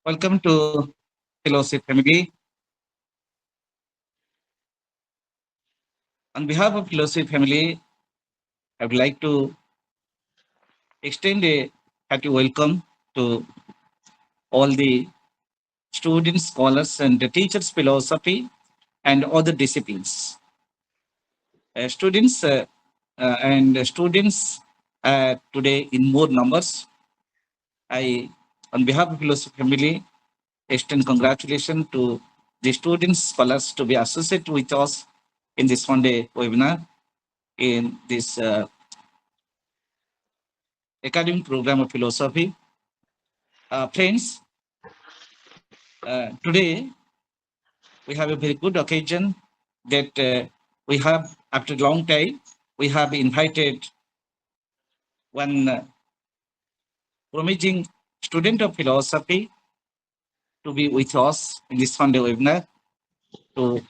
Welcome to Philosophy Family. On behalf of Philosophy Family, I would like to extend a hearty welcome to all the students, scholars, and the teachers, philosophy, and other disciplines. Students today in more numbers. I, on behalf of Philosophy Family, extend congratulations to the students, scholars to be associated with us in this one-day webinar in this academic program of philosophy. Friends, today we have a very good occasion that we have, after a long time, we have invited one promising student of philosophy to be with us in this Sunday webinar to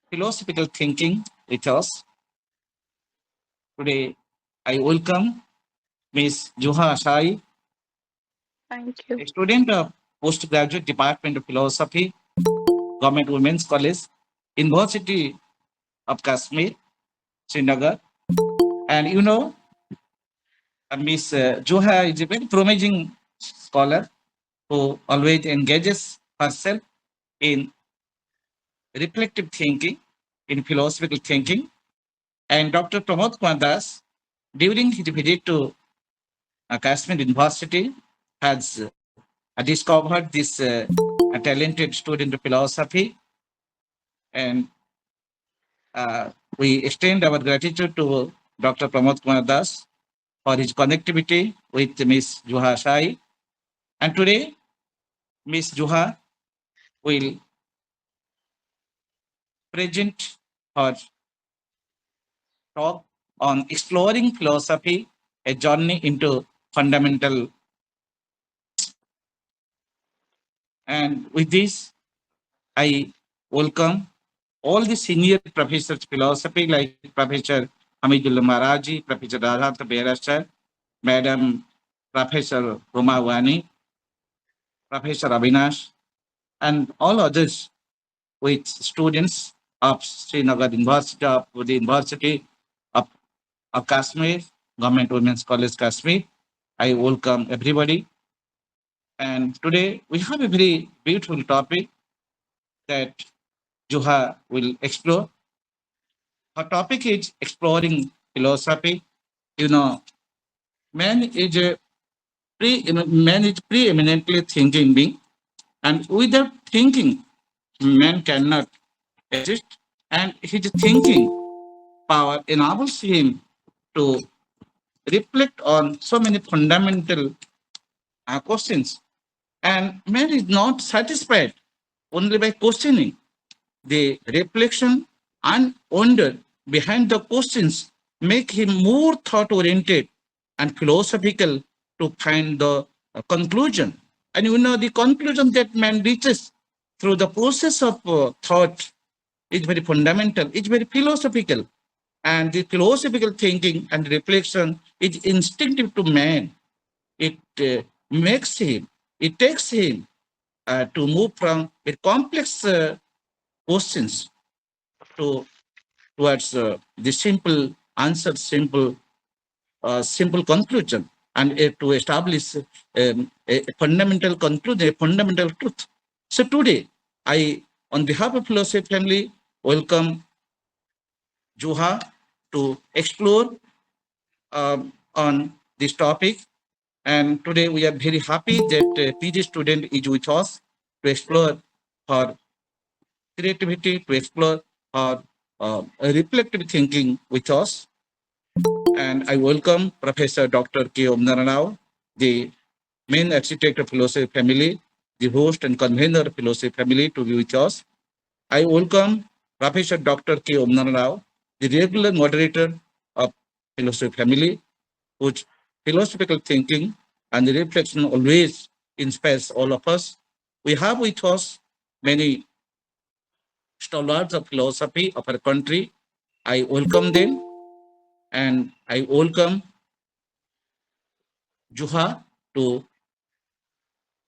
philosophical thinking with us. Today, I welcome Ms. Zuha Asai, Thank you. a student of postgraduate department of philosophy, Government Women's College, University of Kashmir, Srinagar. And you know, Miss Zuha is a very promising scholar who always engages herself in reflective thinking, in philosophical thinking. And Dr. Pramod Kumar Das, during his visit to Kashmir University, has discovered this a talented student of philosophy. And we extend our gratitude to Dr. Pramod Kumar Das for his connectivity with Ms. Zuha Asai. And today, Ms. Zuha will present her talk on exploring philosophy, a journey into fundamental. And with this, I welcome all the senior professors of philosophy like Professor Hamidullah Maharaji, Professor Radha Berasar, Madam Professor Roma Wani, Professor Avinash, and all others with students of Srinagar University, of the University of, of Kashmir, Government Women's College Kashmir. I welcome everybody. And today we have a very beautiful topic that Juha will explore. Her topic is exploring philosophy. You know, man is a man is preeminently thinking being, and without thinking, man cannot exist. And his thinking power enables him to reflect on so many fundamental questions. And man is not satisfied only by questioning. The reflection and wonder behind the questions make him more thought oriented and philosophical to find the conclusion. And you know, the conclusion that man reaches through the process of thought is very fundamental, it's very philosophical. And the philosophical thinking and reflection is instinctive to man. It makes him, it takes him to move from a complex questions to towards the simple answer, simple conclusion, and to establish a fundamental conclusion, a fundamental truth. So today, I, on behalf of Philosophy Family, welcome Juha to explore on this topic. And today we are very happy that PG student is with us to explore her creativity, to explore her reflective thinking with us. And I welcome Professor Dr. K. Omnarao, the main architect of Philosophy Family, the host and convener of Philosophy Family, to be with us. I welcome Professor Dr. K. Omnarao, the regular moderator of Philosophy Family, whose philosophical thinking and the reflection always inspires all of us. We have with us many stalwarts of philosophy of our country. I welcome them, and I welcome Juha to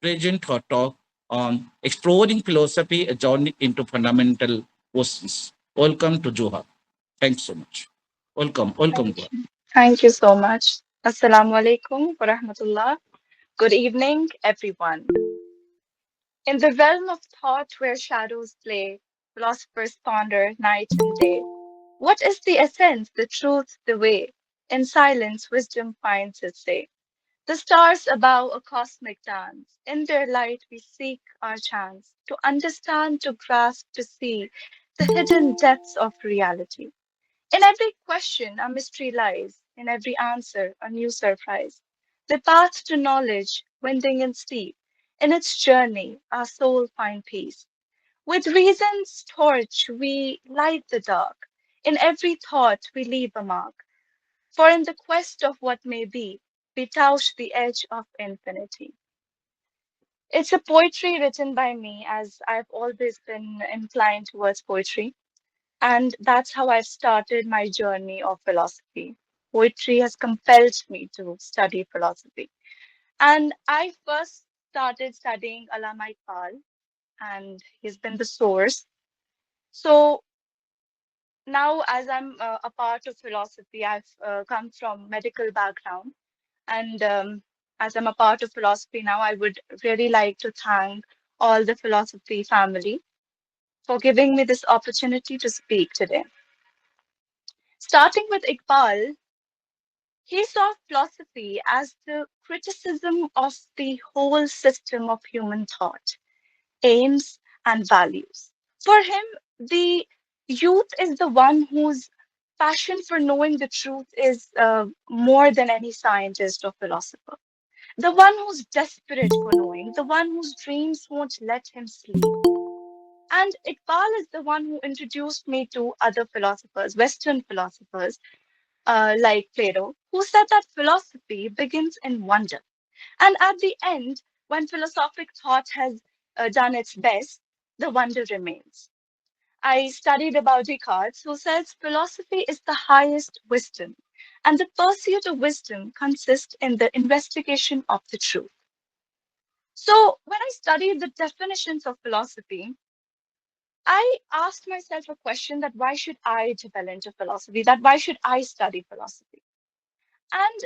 present her talk on exploring philosophy, a journey into fundamental questions. Welcome to Juha. Thanks so much. Welcome, Thank Juha. you. Thank you so much. Assalamu alaikum wa rahmatullah. Good evening, everyone. In the realm of thought where shadows play, philosophers ponder night and day. What is the essence, the truth, the way? In silence, wisdom finds its way. The stars above a cosmic dance. In their light, we seek our chance to understand, to grasp, to see the hidden depths of reality. In every question, a mystery lies. In every answer, a new surprise. The path to knowledge, winding and steep. In its journey, our soul find peace. With reason's torch, we light the dark. In every thought, we leave a mark. For in the quest of what may be, we touch the edge of infinity. It's a poetry written by me, as I've always been inclined towards poetry. And that's how I've started my journey of philosophy. Poetry has compelled me to study philosophy. And I first started studying Allama Iqbal, and he's been the source. So now, as I'm a part of philosophy, I've come from medical background, and as I'm a part of philosophy now, I would really like to thank all the philosophy family for giving me this opportunity to speak today. Starting with Iqbal, he saw philosophy as the criticism of the whole system of human thought, aims, and values. For him, the youth is the one whose passion for knowing the truth is more than any scientist or philosopher. The one who's desperate for knowing, the one whose dreams won't let him sleep. And Iqbal is the one who introduced me to other philosophers, Western philosophers, like Plato, who said that philosophy begins in wonder. And at the end, when philosophic thought has done its best, the wonder remains. I studied about Descartes, who says philosophy is the highest wisdom, and the pursuit of wisdom consists in the investigation of the truth. So, when I studied the definitions of philosophy, I asked myself a question that why should I delve into philosophy? That why should I study philosophy? And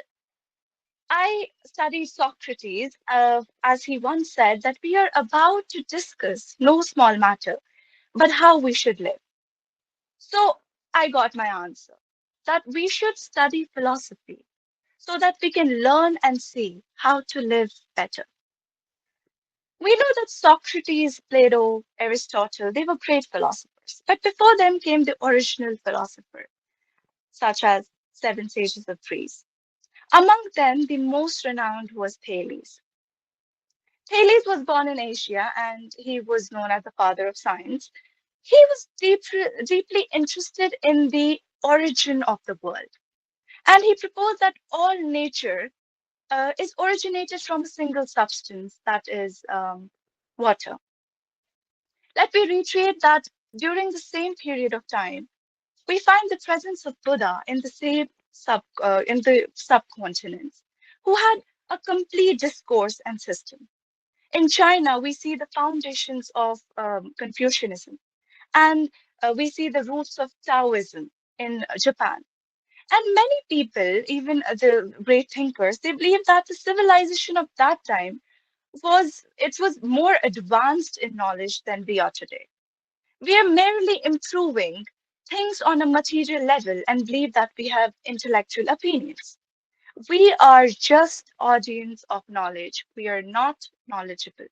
I studied Socrates, as he once said, that we are about to discuss no small matter, but how we should live. So I got my answer that we should study philosophy so that we can learn and see how to live better. We know that Socrates, Plato, Aristotle, they were great philosophers, but before them came the original philosopher, such as seven sages of Greece. Among them, the most renowned was Thales. Thales was born in Asia and he was known as the father of science. He was deeply interested in the origin of the world. And he proposed that all nature is originated from a single substance, that is water. Let me reiterate that during the same period of time, we find the presence of Buddha in the same in the subcontinents, who had a complete discourse and system. In China, we see the foundations of Confucianism, and we see the roots of Taoism in Japan. And many people, even the great thinkers, they believe that the civilization of that time was more advanced in knowledge than we are today. We are merely improving things on a material level and believe that we have intellectual opinions. We are just audience of knowledge. We are not knowledgeable.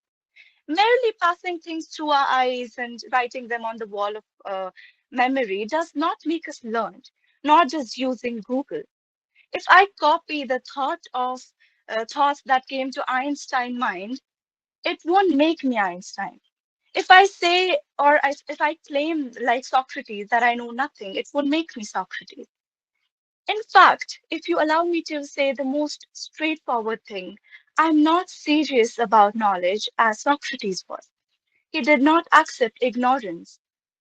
Merely passing things through our eyes and writing them on the wall of memory does not make us learned, not just using Google. If I copy the thoughts that came to Einstein mind, it won't make me Einstein. If I say if I claim like Socrates that I know nothing, it won't make me Socrates. In fact, if you allow me to say the most straightforward thing, I'm not serious about knowledge as Socrates was. He did not accept ignorance.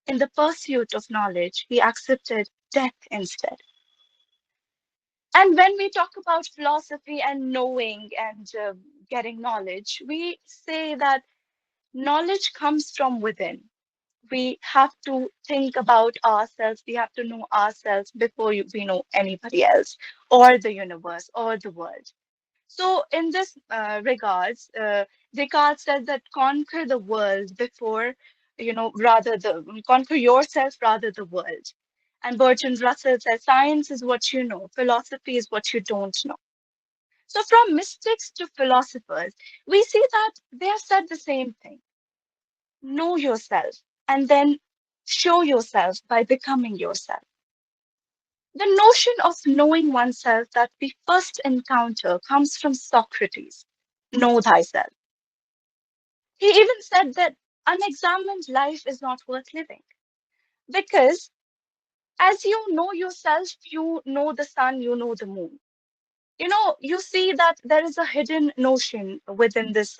In the pursuit of knowledge, he accepted death instead. And when we talk about philosophy and knowing and getting knowledge, we say that knowledge comes from within. We have to think about ourselves. We have to know ourselves before we know anybody else or the universe or the world. So, in this regards, Descartes says that conquer the world before, rather conquer yourself rather the world. And Bertrand Russell says science is what you know, philosophy is what you don't know. So, from mystics to philosophers, we see that they have said the same thing: know yourself and then show yourself by becoming yourself. The notion of knowing oneself that we first encounter comes from Socrates. Know thyself. He even said that unexamined life is not worth living because as you know yourself, you know the sun, you know the moon. You see that there is a hidden notion within this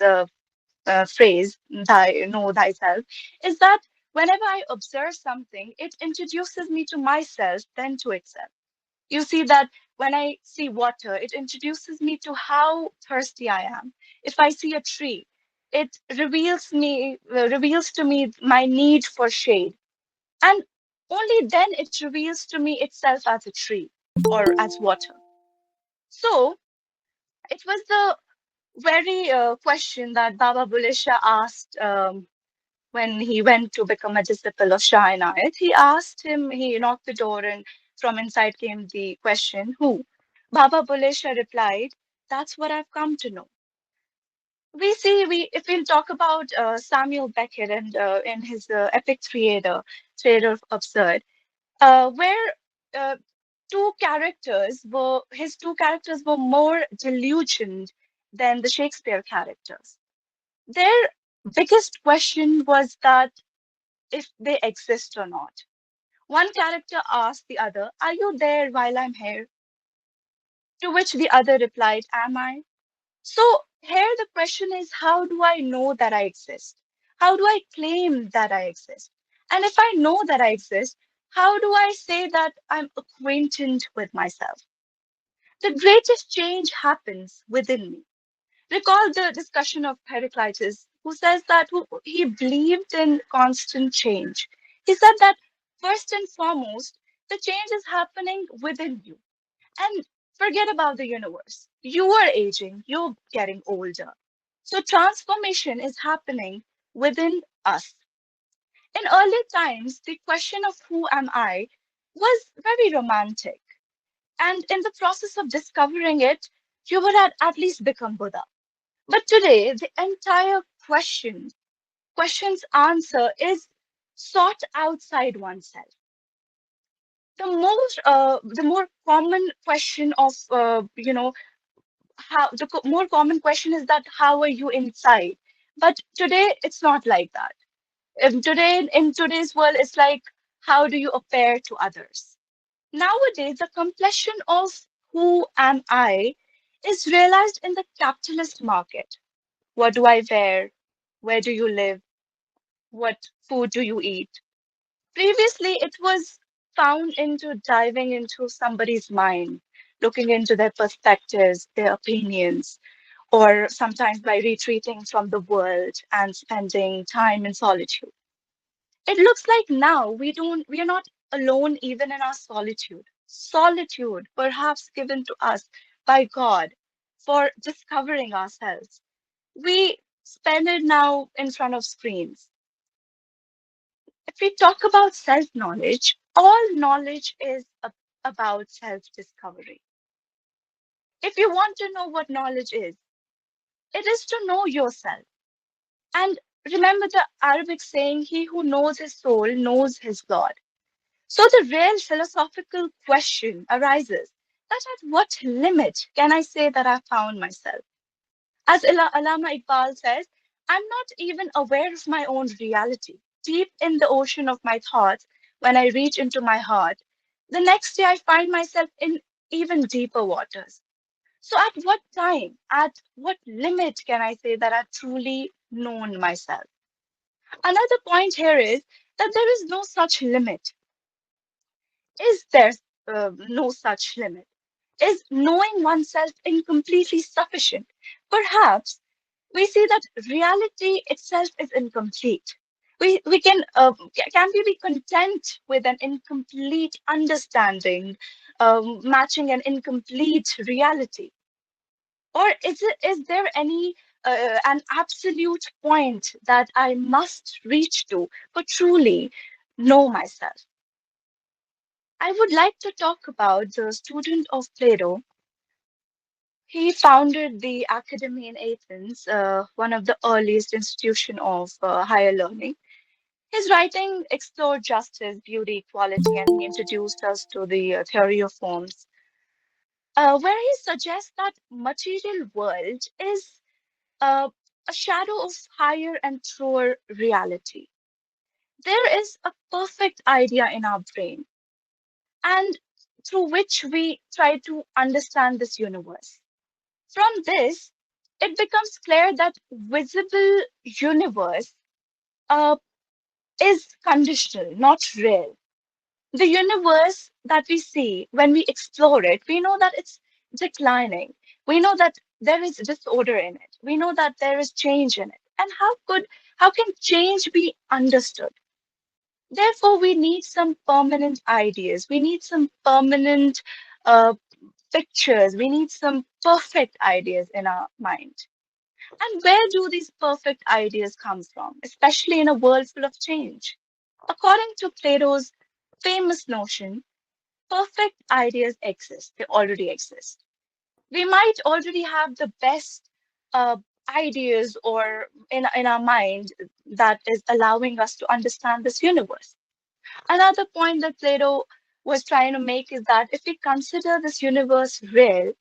phrase, know thyself, is that whenever I observe something, it introduces me to myself, then to itself. You see that when I see water, it introduces me to how thirsty I am. If I see a tree, it reveals to me my need for shade. And only then it reveals to me itself as a tree or as water. So it was the very question that Baba Bulle Shah asked when he went to become a disciple of Shah Inayat. He asked him, he knocked the door, and from inside came the question, who? Baba Bulle Shah replied, that's what I've come to know. We see, if we'll talk about Samuel Beckett and in his epic Theater of Absurd, where uh, his two characters were more delusioned than the Shakespeare characters. Their biggest question was that if they exist or not. One character asked the other, are you there while I'm here? To which the other replied, am I? So here the question is, how do I know that I exist? How do I claim that I exist? And if I know that I exist, how do I say that I'm acquainted with myself? The greatest change happens within me. Recall the discussion of Heraclitus, who says that he believed in constant change. He said that first and foremost, the change is happening within you. And forget about the universe. You are aging, you're getting older. So transformation is happening within us. In early times, the question of who am I was very romantic. And in the process of discovering it, you would have at least become Buddha. But today, the entire question's answer is sought outside oneself. The more common question of, more common question is that how are you inside? But today, it's not like that. In today's world, it's like how do you appear to others? Nowadays, the completion of who am I is realized in the capitalist market. What do I wear? Where do you live? What food do you eat? Previously, it was found into diving into somebody's mind, looking into their perspectives, their opinions, or sometimes by retreating from the world and spending time in solitude. It looks like now we are not alone even in our solitude. Solitude, perhaps given to us by God for discovering ourselves. We spend it now in front of screens. If we talk about self knowledge, all knowledge is about self discovery. If you want to know what knowledge is, it is to know yourself. And remember the Arabic saying, he who knows his soul knows his God. So the real philosophical question arises that at what limit can I say that I found myself? As Alama Iqbal says, I'm not even aware of my own reality. Deep in the ocean of my thoughts, when I reach into my heart, the next day I find myself in even deeper waters. So, at what time, at what limit can I say that I've truly known myself? Another point here is that there is no such limit. Is there no such limit? Is knowing oneself incompletely sufficient? Perhaps we see that reality itself is incomplete. We can we be content with an incomplete understanding, matching an incomplete reality? Or is there any an absolute point that I must reach to for truly know myself? I would like to talk about the student of Plato. He founded the academy in Athens, one of the earliest institution of higher learning. His writing explored justice, beauty, equality, and he introduced us to the theory of forms, where he suggests that material world is uh, a shadow of higher and truer reality. There is a perfect idea in our brain, and through which we try to understand this universe. From this, it becomes clear that visible universe uh, is conditional, not real. The universe that we see when we explore it, we know that it's declining. We know that there is disorder in it. We know that there is change in it. And how can change be understood? Therefore, we need some permanent ideas. We need some permanent uh, pictures. We need some perfect ideas in our mind. And where do these perfect ideas come from, especially in a world full of change? According to Plato's famous notion, perfect ideas exist. They already exist. We might already have the best uh, ideas or in our mind that is allowing us to understand this universe. Another point that Plato was trying to make is that if we consider this universe real,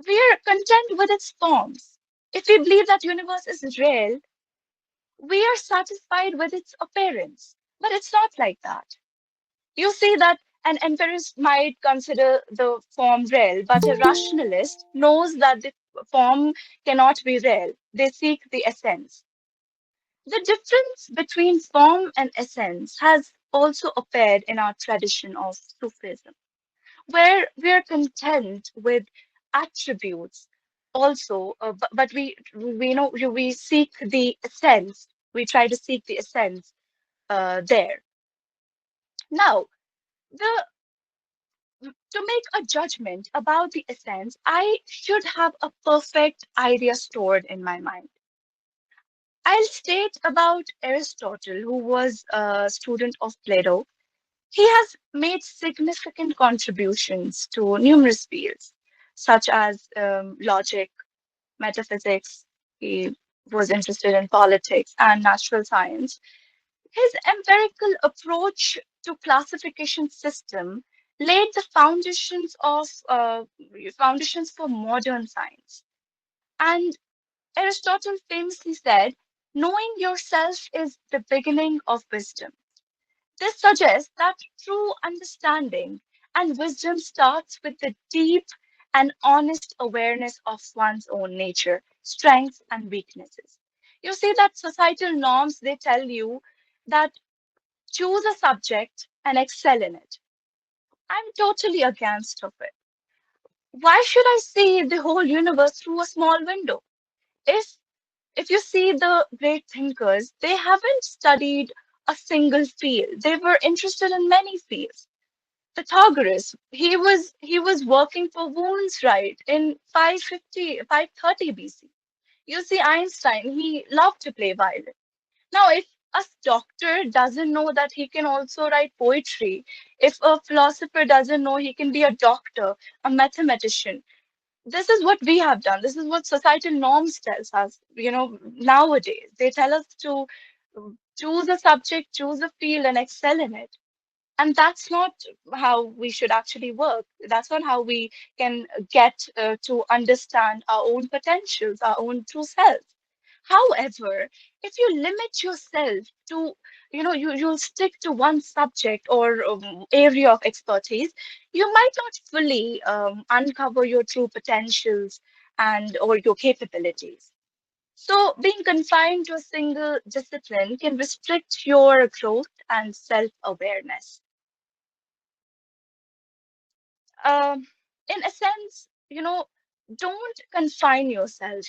we are content with its forms. If we believe that universe is real, we are satisfied with its appearance. But it's not like that. You see that an empirist might consider the form real, but a rationalist knows that the form cannot be real. They seek the essence. The difference between form and essence has also appeared in our tradition of Sufism, where we are content with attributes also, but we know we seek the essence. We try to seek the essence there. Now, the to make a judgment about the essence, I should have a perfect idea stored in my mind. I'll state about Aristotle, who was a student of Plato. He has made significant contributions to numerous fields, such as logic, metaphysics. He was interested in politics and natural science. His empirical approach to classification system laid the foundations for modern science. And Aristotle famously said, "Knowing yourself is the beginning of wisdom." This suggests that true understanding and wisdom starts with the deep and honest awareness of one's own nature, strengths, and weaknesses. You see that societal norms, they tell you that choose a subject and excel in it. I'm totally against of it. Why should I see the whole universe through a small window? If if you see the great thinkers, they haven't studied a single field. They were interested in many fields. Pythagoras, he was working for wounds right in 530 BC. You see Einstein, he loved to play violin. Now, if a doctor doesn't know that he can also write poetry, if a philosopher doesn't know he can be a doctor, a mathematician, this is what we have done. This is what societal norms tells us. Nowadays they tell us to choose a subject, choose a field, and excel in it. And that's not how we should actually work. That's not how we can get to understand our own potentials, our own true self. However, if you limit yourself to, you'll stick to one subject or area of expertise, you might not fully uncover your true potentials and or your capabilities. So being confined to a single discipline can restrict your growth and self-awareness. In a sense, don't confine yourself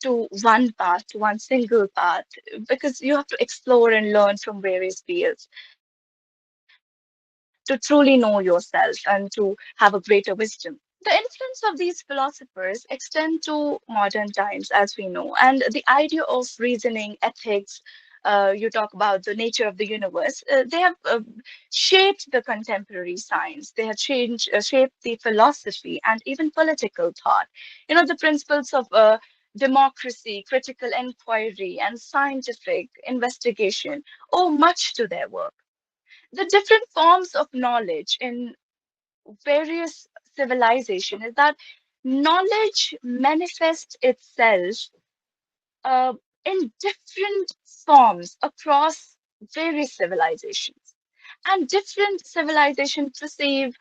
to one path, to one single path, because you have to explore and learn from various fields to truly know yourself and to have a greater wisdom. The influence of these philosophers extend to modern times, as we know, and the idea of reasoning, ethics. You talk about the nature of the universe. They have shaped the contemporary science. They have shaped the philosophy and even political thought. The principles of democracy, critical inquiry, and scientific investigation owe much to their work. The different forms of knowledge in various civilization is that knowledge manifests itself uh, in different forms across various civilizations, and different civilizations perceive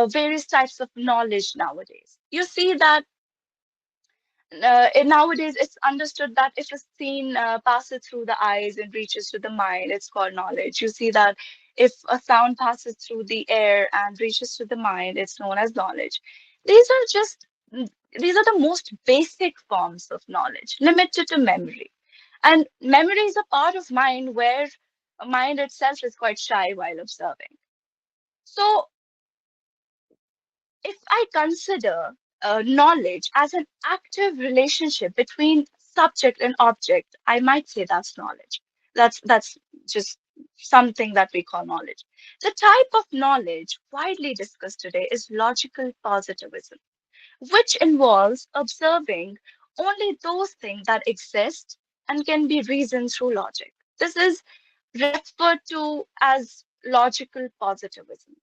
various types of knowledge nowadays. You see that nowadays it's understood that if a scene passes through the eyes and reaches to the mind, it's called knowledge. You see that if a sound passes through the air and reaches to the mind, it's known as knowledge. These are just these are the most basic forms of knowledge, limited to memory. And memory is a part of mind where mind itself is quite shy while observing. So if I consider knowledge as an active relationship between subject and object, I might say that's knowledge. That's just something that we call knowledge. The type of knowledge widely discussed today is logical positivism, which involves observing only those things that exist and can be reasoned through logic. This is referred to as logical positivism.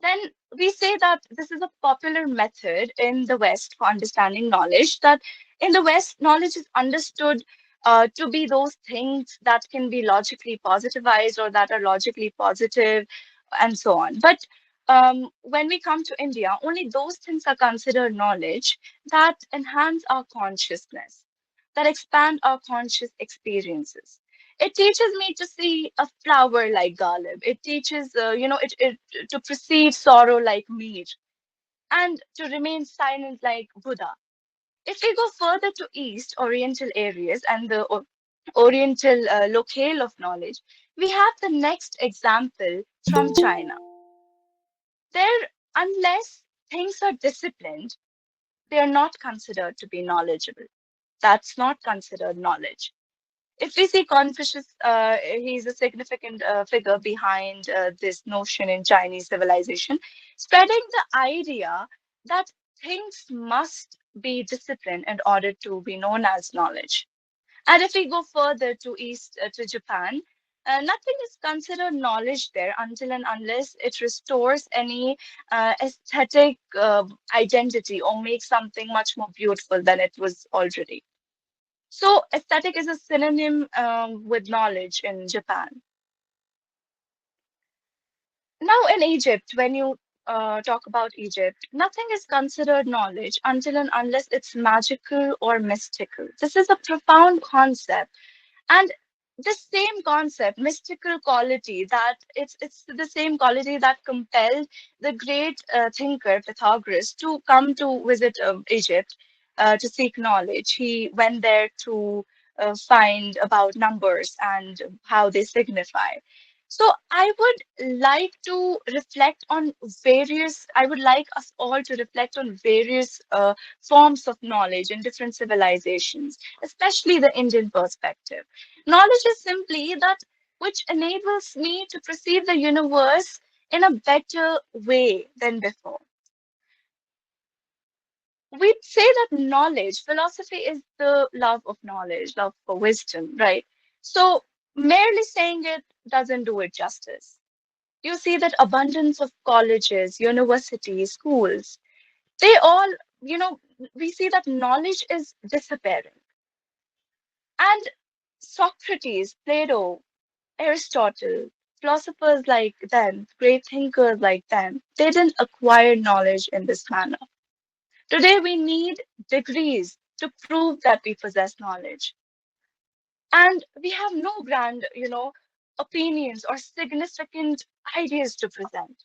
Then we say that this is a popular method in the West for understanding knowledge, that in the West, knowledge is understood to be those things that can be logically positivized or that are logically positive and so on. But when we come to India, only those things are considered knowledge that enhance our consciousness, that expand our conscious experiences. It teaches me to see a flower like Galib. It teaches, it to perceive sorrow like Mir, and to remain silent like Buddha. If we go further to East Oriental areas and the Oriental locale of knowledge, we have the next example from China. There, unless things are disciplined, they are not considered to be knowledgeable. That's not considered knowledge. If we see Confucius, he's a significant figure behind this notion in Chinese civilization, spreading the idea that things must be disciplined in order to be known as knowledge. And if we go further to East, to Japan, nothing is considered knowledge there until and unless it restores any aesthetic identity or makes something much more beautiful than it was already. So, aesthetic is a synonym with knowledge in Japan. Now, in Egypt, when you talk about Egypt, nothing is considered knowledge until and unless it's magical or mystical. This is a profound concept, and the same concept, mystical quality, that it's the same quality that compelled the great thinker Pythagoras to come to visit Egypt to seek knowledge. He went there to find about numbers and how they signify. So I would like to reflect on I would like us all to reflect on various forms of knowledge in different civilizations, especially the Indian perspective. Knowledge is simply that which enables me to perceive the universe in a better way than before. We'd say that knowledge, philosophy is the love of knowledge, love for wisdom, right? So merely saying it doesn't do it justice. You see that abundance of colleges, universities, schools, they all, we see that knowledge is disappearing. And Socrates, Plato, Aristotle, philosophers like them, great thinkers like them, they didn't acquire knowledge in this manner. Today, we need degrees to prove that we possess knowledge. And we have no grand, opinions or significant ideas to present.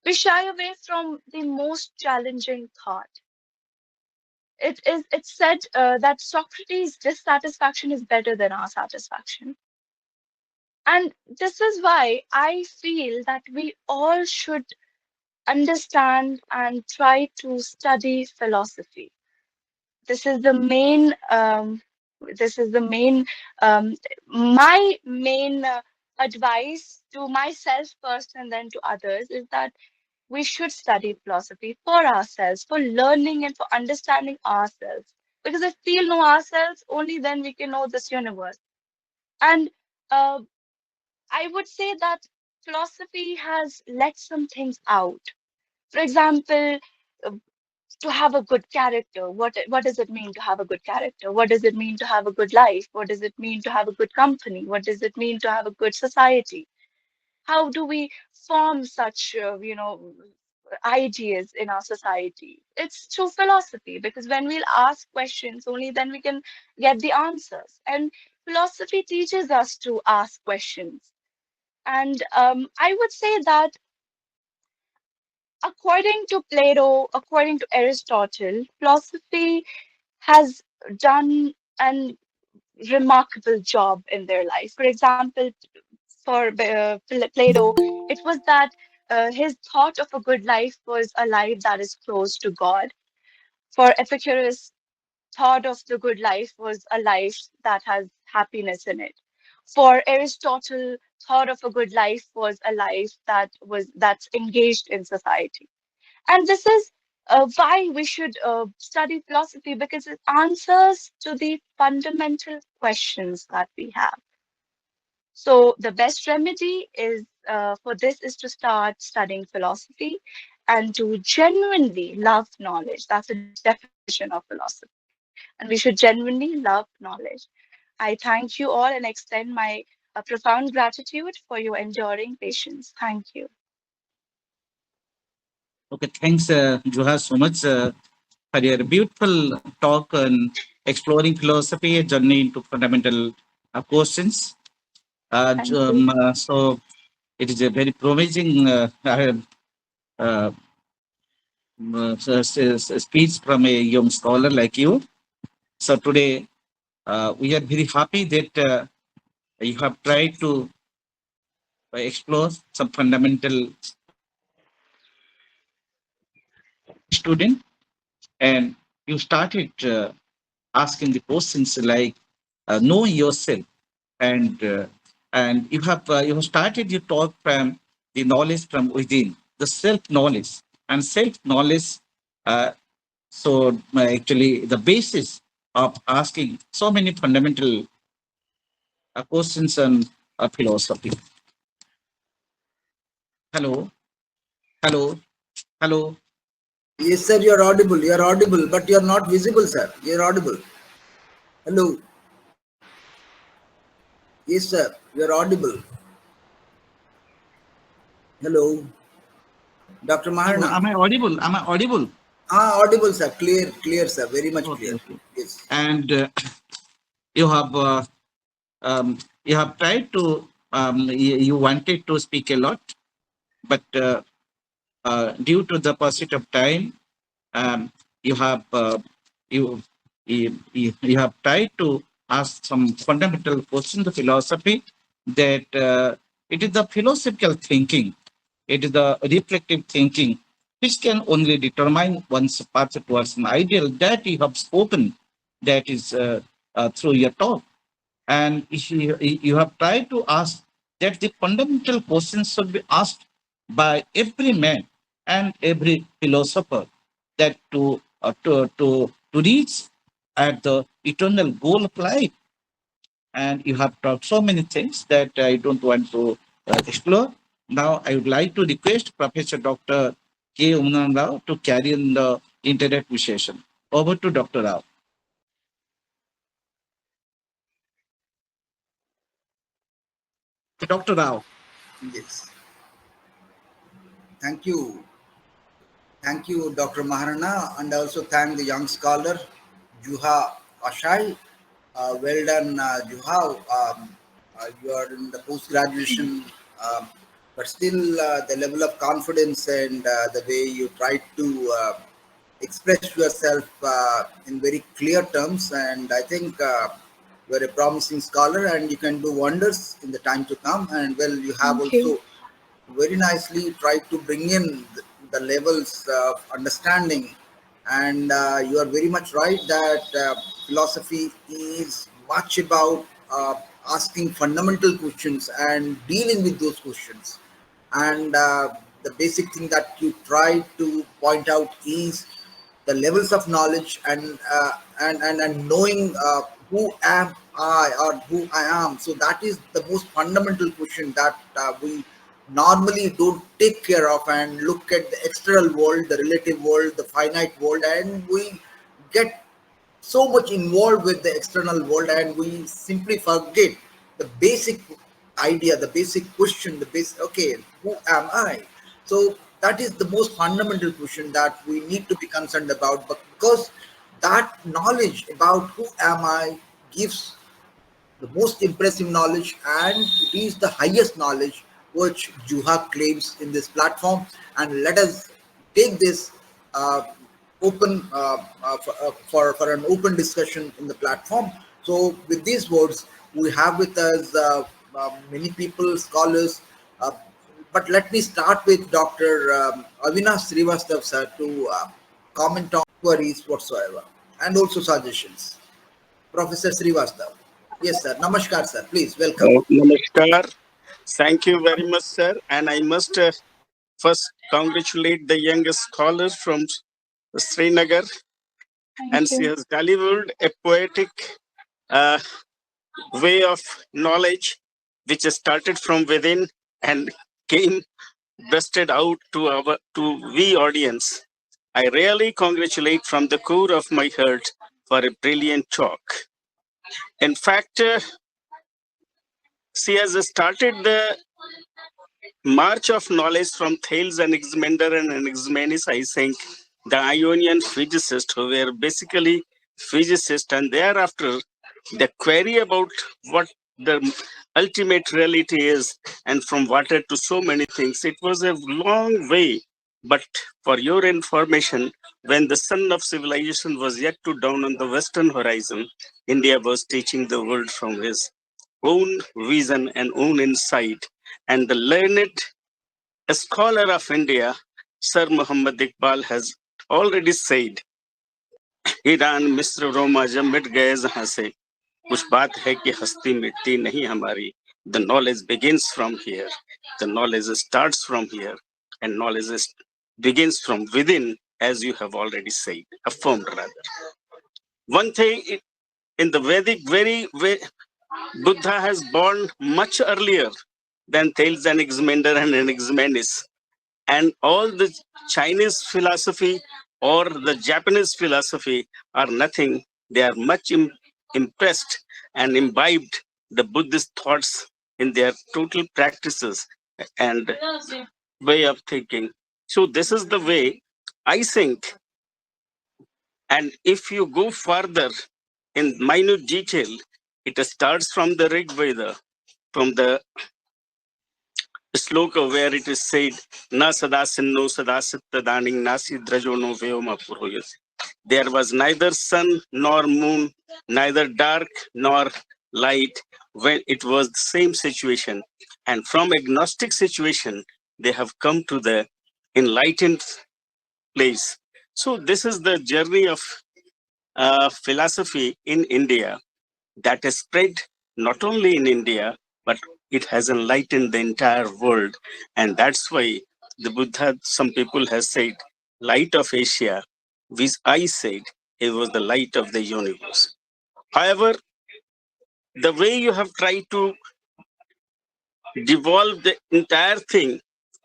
We shy away from the most challenging thought. It's said that Socrates' dissatisfaction is better than our satisfaction. And this is why I feel that we all should understand and try to study philosophy. This is the main this is the main um, my main advice to myself first and then to others is that we should study philosophy for ourselves, for learning and for understanding ourselves. Because if we know ourselves, only then we can know this universe. And uh, I would say that philosophy has let some things out. For example, uh, to have a good character, what does it mean to have a good character? What does it mean to have a good life? What does it mean to have a good company? What does it mean to have a good society? How do we form such ideas in our society? It's through philosophy, because when we'll ask questions, only then we can get the answers. And philosophy teaches us to ask questions. And I would say that according to Plato, according to Aristotle, philosophy has done an remarkable job in their life. For example, for Plato, it was that his thought of a good life was a life that is close to God. For Epicurus, thought of the good life was a life that has happiness in it. For Aristotle, thought of a good life was a life that's engaged in society. And this is why we should study philosophy, because it answers to the fundamental questions that we have. So the best remedy is for this is to start studying philosophy and to genuinely love knowledge. That's the definition of philosophy. And we should genuinely love knowledge. I thank you all and extend my profound gratitude for your enduring patience. Thank you. Okay, thanks, Juha, so much for your beautiful talk on exploring philosophy, a journey into fundamental questions. Thank you. So it is a very promising uh, speech from a young scholar like you. So today we are very happy that you have tried to explore some fundamental student, and you started asking the questions like know yourself, and you have started your talk from the knowledge from within, the self knowledge, and self knowledge. Uh, actually, the basis of asking so many fundamental questions on philosophy. Hello, hello, hello. Yes, sir, you're audible. You're audible, but you're not visible, sir. You're audible. Hello. Yes, sir, you're audible. Hello. Dr. Hello, Maharna. am I audible? Am I audible? Ah, audible, sir. Clear, clear, sir. Very much Okay, clear. okay. Yes. And you have you have tried to you wanted to speak a lot, but due to the pursuit of time, um, you have you have tried to ask some fundamental questions of philosophy, that it is the philosophical thinking, it is the reflective thinking which can only determine one's path towards an ideal that you have spoken, that is through your talk. And you have tried to ask that the fundamental questions should be asked by every man and every philosopher, that to reach at the eternal goal of life. And you have talked so many things that I don't want to explore. Now I would like to request Professor Dr. K. Umanan Rao to carry on the introductory session. Over to Dr. Rao. Dr. Rao. Yes. Thank you. Thank you, Dr. Maharana, and I also thank the young scholar, Zuha Asai. Well done, Juha. You are in the post graduation um, but still the level of confidence and the way you try to express yourself in very clear terms, and I think you're a promising scholar and you can do wonders in the time to come. And well, you have Thank you. also very nicely tried to bring in the levels of understanding, and you are very much right that philosophy is much about asking fundamental questions and dealing with those questions. And the basic thing that you try to point out is the levels of knowledge and and knowing who am I or who I am. So that is the most fundamental question that we normally don't take care of, and look at the external world, the relative world, the finite world, and we get so much involved with the external world and we simply forget the basic idea, the basic question, the basic, okay, who am I? So that is the most fundamental question that we need to be concerned about. But because that knowledge about who am I gives the most impressive knowledge, and it is the highest knowledge which Juha claims in this platform. And let us take this uh, open for an open discussion in the platform. So, with these words, we have with us many people, scholars. Uh, but let me start with Dr. Avinash Srivastav sir to comment on queries whatsoever and also suggestions. Professor Srivastav. Yes, sir. Namaskar, sir. Please welcome. Namaskar. Thank you very much, sir. And I must first congratulate the youngest scholar from Srinagar, and Thank she you. has delivered a poetic uh, way of knowledge which started from within and came busted out to we audience. I really congratulate from the core of my heart for a brilliant talk. In fact, she has started the march of knowledge from Thales and Anaximander and Anaximenes, I think, the Ionian physicists who were basically physicists, and thereafter the query about what the ultimate reality is, and from water to so many things. It was a long way. But for your information, when the sun of civilization was yet to dawn on the western horizon, India was teaching the world from his own vision and own insight. And the learned scholar of India, Sir Muhammad Iqbal, has already said, Iran मिस्र रोमा जब मिट गए जहां से कुछ बात है कि हस्ती मिटती नहीं हमारी. The knowledge begins from here. The knowledge starts from here. And knowledge begins from within, as you have already said, affirmed rather. One thing in the Vedic, Buddha has born much earlier than Thales and Anaximander and Anaximenes. And all the Chinese philosophy or the Japanese philosophy are nothing. They are much impressed and imbibed the Buddhist thoughts in their total practices and way of thinking. So this is the way I think. And if you go further in minute detail, it starts from the Rig Veda, from the sloka where it is said, Na sadasin no sadasittadaning nasi drajono veoma puroyas. There was neither sun nor moon, neither dark nor light, when it was the same situation. And from agnostic situation, they have come to the enlightened place. So this is the journey of philosophy in India that has spread not only in India, but it has enlightened the entire world. And that's why the Buddha, some people have said, light of Asia, which I said it was the light of the universe. However, the way you have tried to devolve the entire thing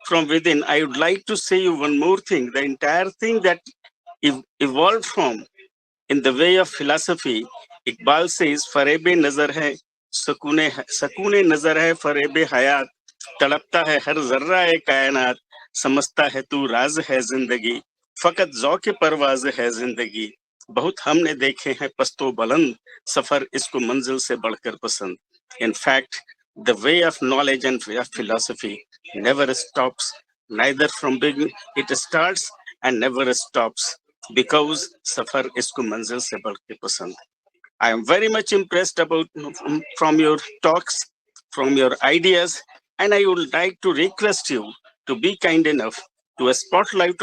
from within, I would like to say you one more thing. The entire thing that evolved from in the way of philosophy, Iqbal says, फरेबे नजर है, सकूने नजर है, फरेबे हयात, तड़पता है हर जर्रा ए कायनात, समझता है तू राज है जिंदगी, फकत ज़ौक़ परवाज़ है जिंदगी, बहुत हमने देखे हैं पस्तो बुलंद, सफर इसको मंजिल से बढ़कर पसंद. In fact, the way of knowledge and way of philosophy never stops, neither from beginning. It starts and never stops because safar isko manzil se बढ़ के पसंद. I am very much impressed about from your talks, from your ideas, and I would like to request you to be kind enough to spotlight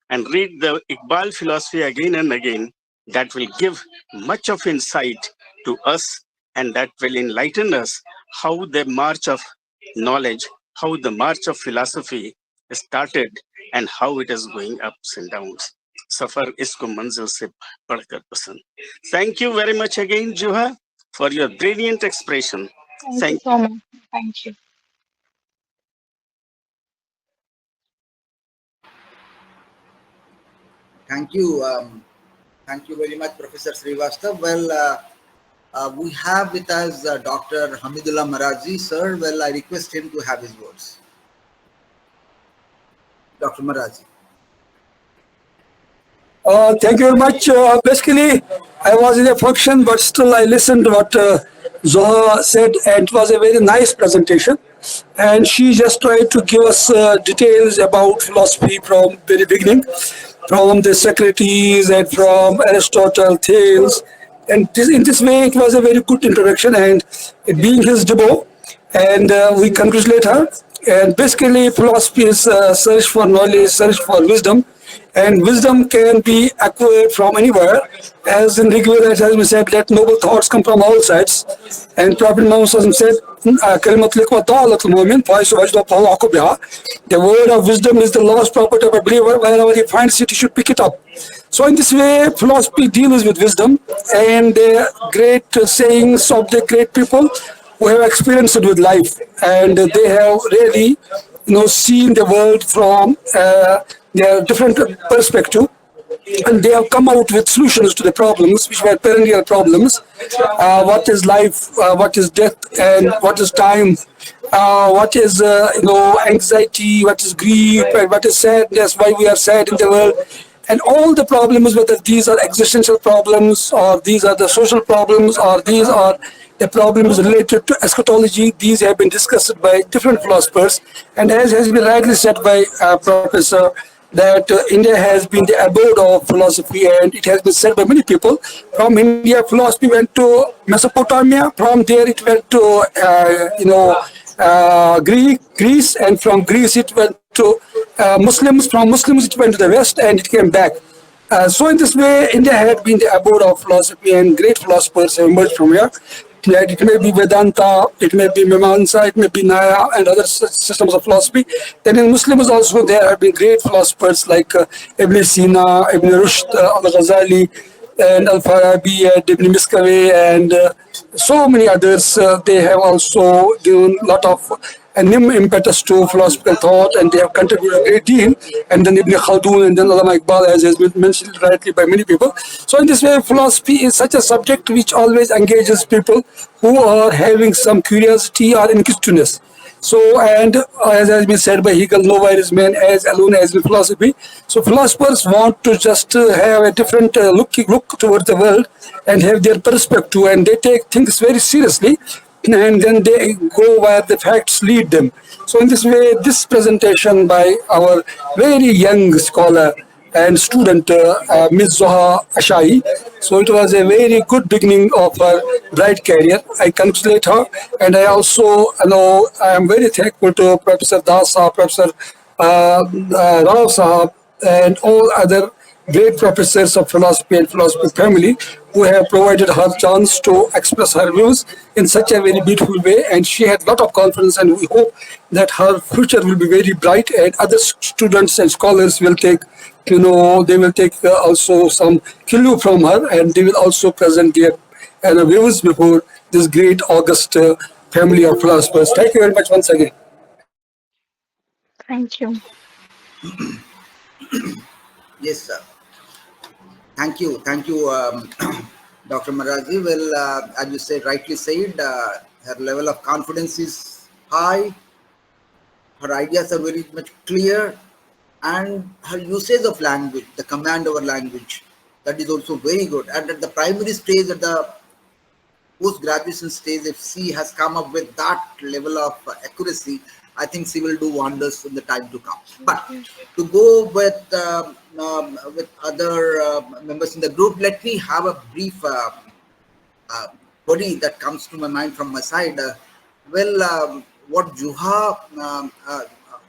and read the Iqbal philosophy again and again. That will give much of insight to us, and that will enlighten us how the march of knowledge, how the march of philosophy started, and how it is going ups and downs. सफर इसको मंजिल से पढ़कर पसंद. Thank you very much again, Juha, for your brilliant expression. Thank you Thank so much. Thank you. Thank you. Thank you very much, Professor Srivastav. Well, we have with us Dr. Hamidullah Marazi, sir. Well, I request him to have his words. Dr. Marazi. Thank you very much. Basically, I was in a function, but still I listened to what Zuha said, and it was a very nice presentation. And she just tried to give us details about philosophy from very beginning, from the Socrates and from Aristotle, Thales. And in this way, it was a very good introduction, and it being his debut, and we congratulate her. And basically, philosophy is search for knowledge, search for wisdom, and wisdom can be acquired from anywhere. As in Rigveda, it has been said, let noble thoughts come from all sides. And Prophet Muhammad said, the word of wisdom is the lost property of a believer. Wherever he finds it, he should pick it up. So in this way, philosophy deals with wisdom and the great sayings of the great people who have experienced it with life, and they have really, seen the world from their different perspective, and they have come out with solutions to the problems which were perennial problems. What is life? What is death? And what is time? What is anxiety? What is grief? And what is sadness? Why we are sad in the world? And all the problems, whether these are existential problems, or these are the social problems, or these are the problems related to eschatology, these have been discussed by different philosophers. And as has been rightly said by Professor, that India has been the abode of philosophy, and it has been said by many people. From India, philosophy went to Mesopotamia. From there, it went to Greece, and from Greece it went to Muslims. From Muslims it went to the West, and it came back. So in this way, India had been the abode of philosophy, and great philosophers have emerged from here. It may be Vedanta, it may be Mimamsa, it may be Naya, and other systems of philosophy. Then in Muslims also, there have been great philosophers like Ibn Sina, Ibn Rushd, Al-Ghazali, and Al-Farabi, and Ibn Miskawayh, and so many others. They have also given a lot of new impetus to philosophical thought, and they have contributed a great deal. And then Ibn Khaldun, and then Allama Iqbal, as has been mentioned rightly by many people. So in this way, philosophy is such a subject which always engages people who are having some curiosity or inquisitiveness. So, and as has been said by Hegel, nowhere is man as alone as in philosophy. So philosophers want to just have a different look towards the world and have their perspective, and they take things very seriously, and then they go where the facts lead them. So in this way, this presentation by our very young scholar and student, Ms. Zuha Asai, so it was a very good beginning of her bright career. I congratulate her, and I also I am very thankful to Professor Das Sahab, Professor Rao Sahab, and all other great professors of philosophy and philosophy family who have provided her chance to express her views in such a very beautiful way. And she had a lot of confidence, and we hope that her future will be very bright, and other students and scholars will take, they will take also some clue from her, and they will also present their views before this great august family of philosophers. Thank you very much once again. Thank you. Yes, sir. Thank you, Dr. Marazi. Well, as you said, rightly said, her level of confidence is high. Her ideas are very much clear, and her usage of language, the command over language, that is also very good. And at the primary stage, at the post graduation stage, if she has come up with that level of accuracy, I think she will do wonders in the time to come. But to go with other members in the group, let me have a brief uh, query that comes to my mind from my side. What Juha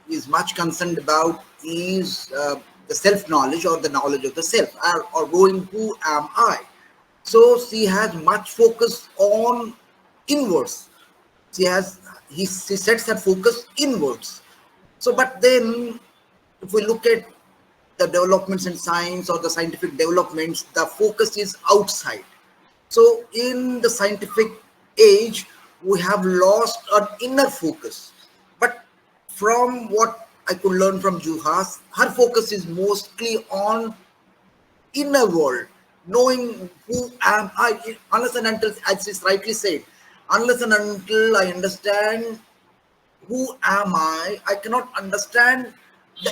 is much concerned about is the self knowledge or the knowledge of the self, or going who am I. So she has much focus on inwards. She has she sets her focus inwards. So, but then if we look at the developments in science or the scientific developments, the focus is outside. So, in the scientific age, we have lost an inner focus. But from what I could learn from Juhas, her focus is mostly on inner world, knowing who am I, unless and until, as is rightly said, unless and until I understand who am I cannot understand the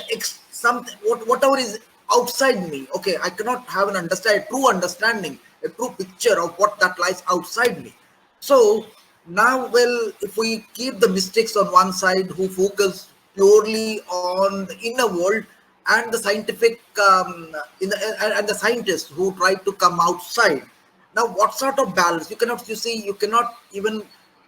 something whatever is outside me. Okay, I cannot have an understand a true understanding, a true picture of what that lies outside me. So now, well, if we keep the mystics on one side who focus purely on the inner world, and the scientific and the scientists who try to come outside, now what sort of balance? You see, you cannot even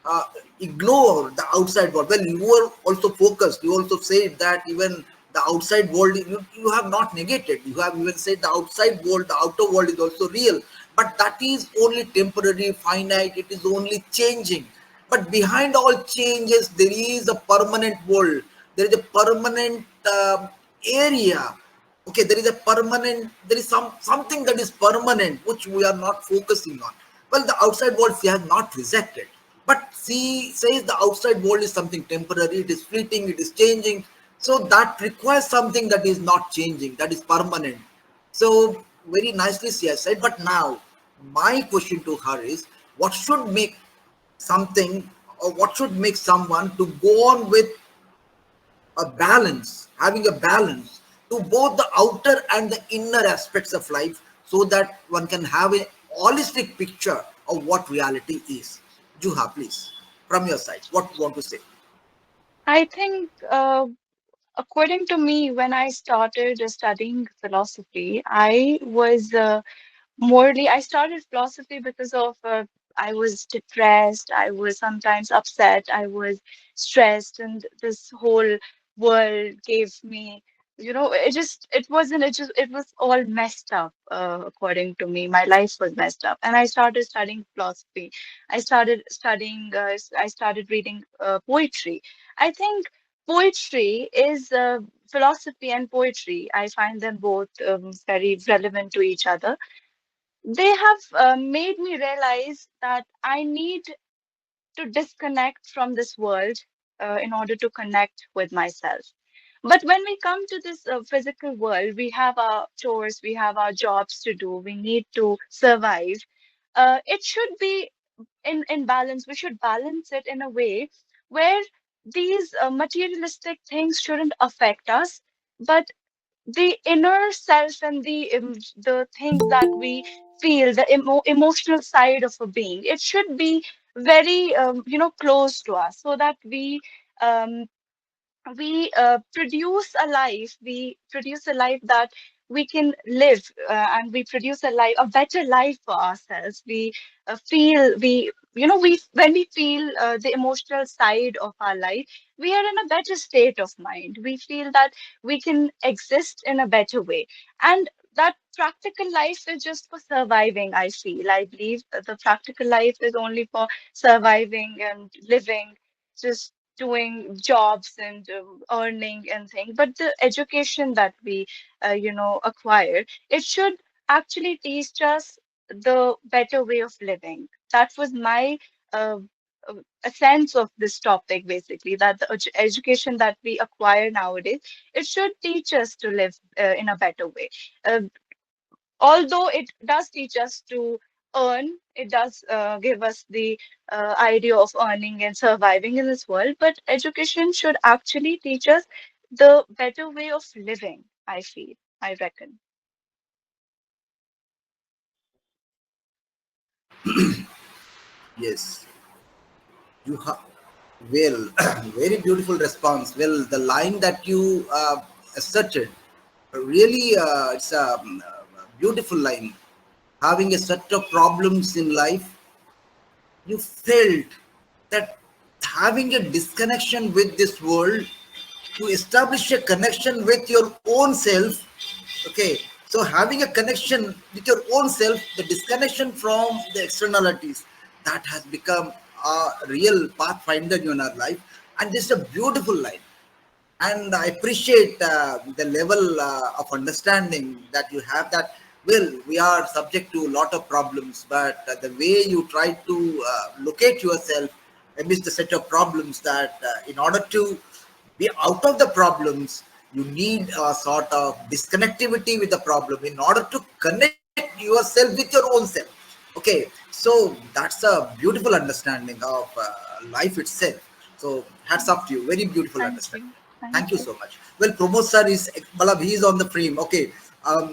uh, ignore the outside world. Well, you were also focused. You also said that even the outside world, you have not negated. You have even said the outside world, the outer world is also real. But that is only temporary, finite. It is only changing. But behind all changes, there is a permanent world. There is a permanent area. Okay, there is a permanent, there is something that is permanent which we are not focusing on. Well, the outside world she has not rejected, but she says the outside world is something temporary, it is fleeting, it is changing. So that requires something that is not changing, that is permanent. So very nicely she has said. But now my question to her is, what should make something, or what should make someone to go on with a balance, having a balance to both the outer and the inner aspects of life, so that one can have a holistic picture of what reality is. Juha, please, from your side, what you want to say? I think, according to me, when I started studying philosophy, I was morally, I started philosophy because of I was depressed, I was sometimes upset, I was stressed, and this whole world gave me, it was all messed up. According to me, my life was messed up, and I started studying philosophy. I started reading poetry. I think poetry is philosophy and poetry. I find them both very relevant to each other. They have made me realize that I need to disconnect from this world in order to connect with myself. But when we come to this physical world, we have our chores, we have our jobs to do, we need to survive. It should be in balance. We should balance it in a way where these materialistic things shouldn't affect us, but the inner self and the things that we feel, the emotional side of a being, it should be very close to us, so that um, we produce a life that we can live, and we produce a better life for ourselves. We feel we you know we when we feel the emotional side of our life, we are in a better state of mind. We feel that we can exist in a better way, and that practical life is just for surviving. I believe that the practical life is only for surviving and living, just doing jobs and earning and things. But the education that we acquire, it should actually teach us the better way of living. That was my uh, a sense of this topic, basically, that the education that we acquire nowadays, it should teach us to live in a better way. uh, Although it does teach us to earn, it does give us the idea of earning and surviving in this world, but education should actually teach us the better way of living, I feel, I reckon. Yes, you have well, very beautiful response. Well, the line that you asserted, really, it's a beautiful line. Having a set of problems in life, you felt that having a disconnection with this world to establish a connection with your own self. Okay, so having a connection with your own self, the disconnection from the externalities, that has become a real pathfinder in your life. And this is a beautiful line, and I appreciate the level of understanding that you have, that well, we are subject to a lot of problems, but the way you try to locate yourself amidst the set of problems, that in order to be out of the problems, you need a sort of disconnectivity with the problem in order to connect yourself with your own self. Okay, so that's a beautiful understanding of life itself. So hats off to you, very beautiful Thank understanding. you. Thank Thank you you. so much. Well, Pramod sir is, Balab, he is on the frame. Okay,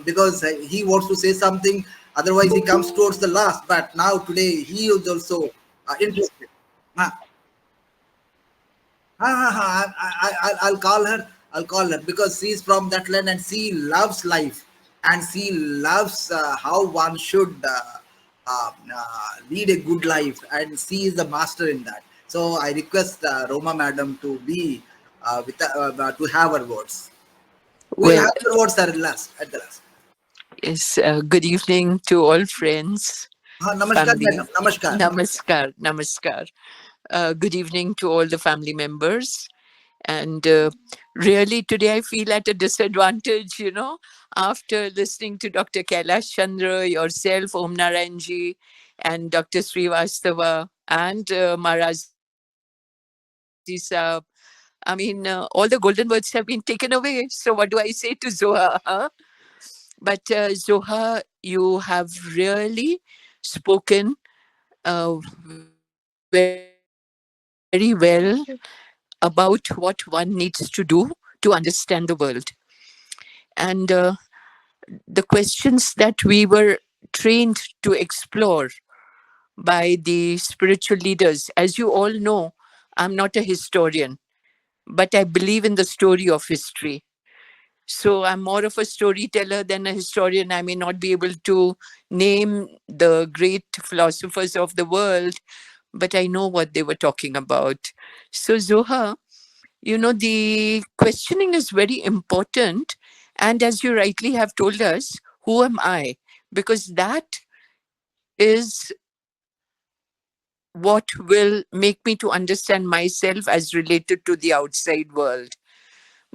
because he wants to say something. Otherwise, he comes towards the last. But now today, he is also interested. Huh? I'll call her. I'll call her because she's from that land and she loves life, and she loves how one should lead a good life, and she is the master in that. So I request Roma madam to be to have her words. We'll Well, have your words at the last. At the last. yes, good evening to all friends, Namaskar, family. madam. Namaskar. Namaskar, namaskar. Good evening to all the family members. And really, today I feel at a disadvantage, after listening to Dr. Kailash Chandra, yourself, Om Narayanji, and Dr. Srivastava, and Maharaji Saab. I mean, all the golden words have been taken away. So, what do I say to Zoha? Huh? But Zoha, you have really spoken very well about what one Thank needs you. to do to understand the world. And the questions that we were trained to explore by the spiritual leaders, as you all know, I'm not a historian, but I believe in the story of history. So I'm more of a storyteller than a historian. I may not be able to name the great philosophers of the world, but I know what they were talking about. So, Zoha, the questioning is very important. And as you rightly have told us, who am I? Because that is what will make me to understand myself as related to the outside world.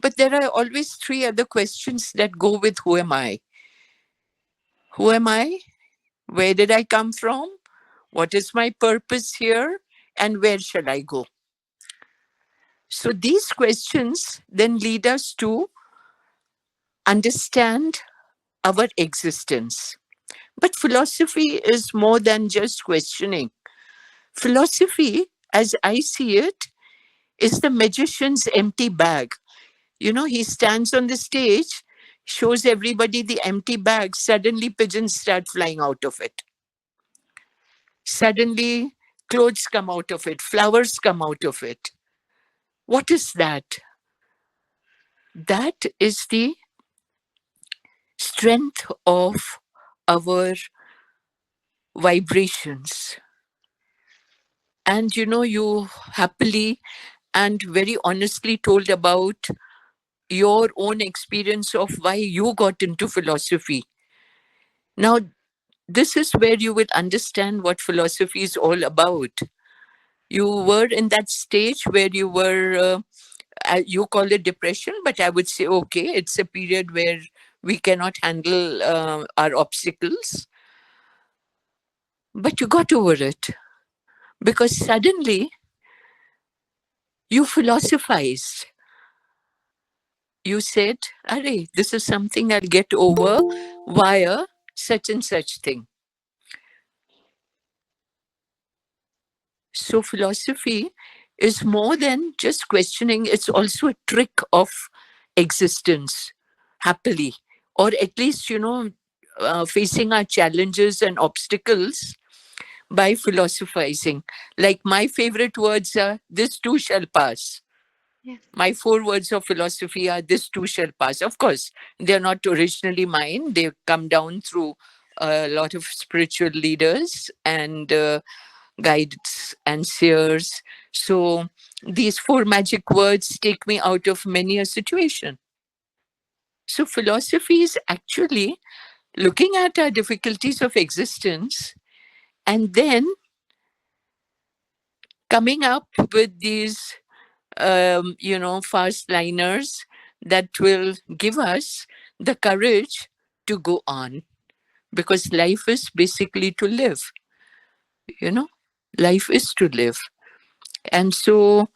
But there are always three other questions that go with who am I? Who am I? Where did I come from? What is my purpose here? And where shall I go? So these questions then lead us to understand our existence. But philosophy is more than just questioning. Philosophy, as I see it, is the magician's empty bag. He stands on the stage, shows everybody the empty bag, suddenly pigeons start flying out of it. Suddenly, clothes come out of it, flowers come out of it. What is that? That is the strength of our vibrations. And you happily and very honestly told about your own experience of why you got into philosophy. Now, this is where you will understand what philosophy is all about. You were in that stage where you were, you call it depression, but I would say, okay, it's a period where we cannot handle our obstacles, but you got over it because suddenly you philosophized. You said, Array, this is something I'll get over via such and such thing. So, philosophy is more than just questioning, it's also a trick of existence, happily, or at least, facing our challenges and obstacles by philosophizing. Like my favorite words are, this too shall pass. Yes. My 4 words of philosophy are, this too shall pass. Of course, they're not originally mine. They've come down through a lot of spiritual leaders and guides and seers. So these 4 magic words take me out of many a situation. So philosophy is actually looking at our difficulties of existence and then coming up with these fast liners that will give us the courage to go on, because life is basically to live, you know, life is to live. And so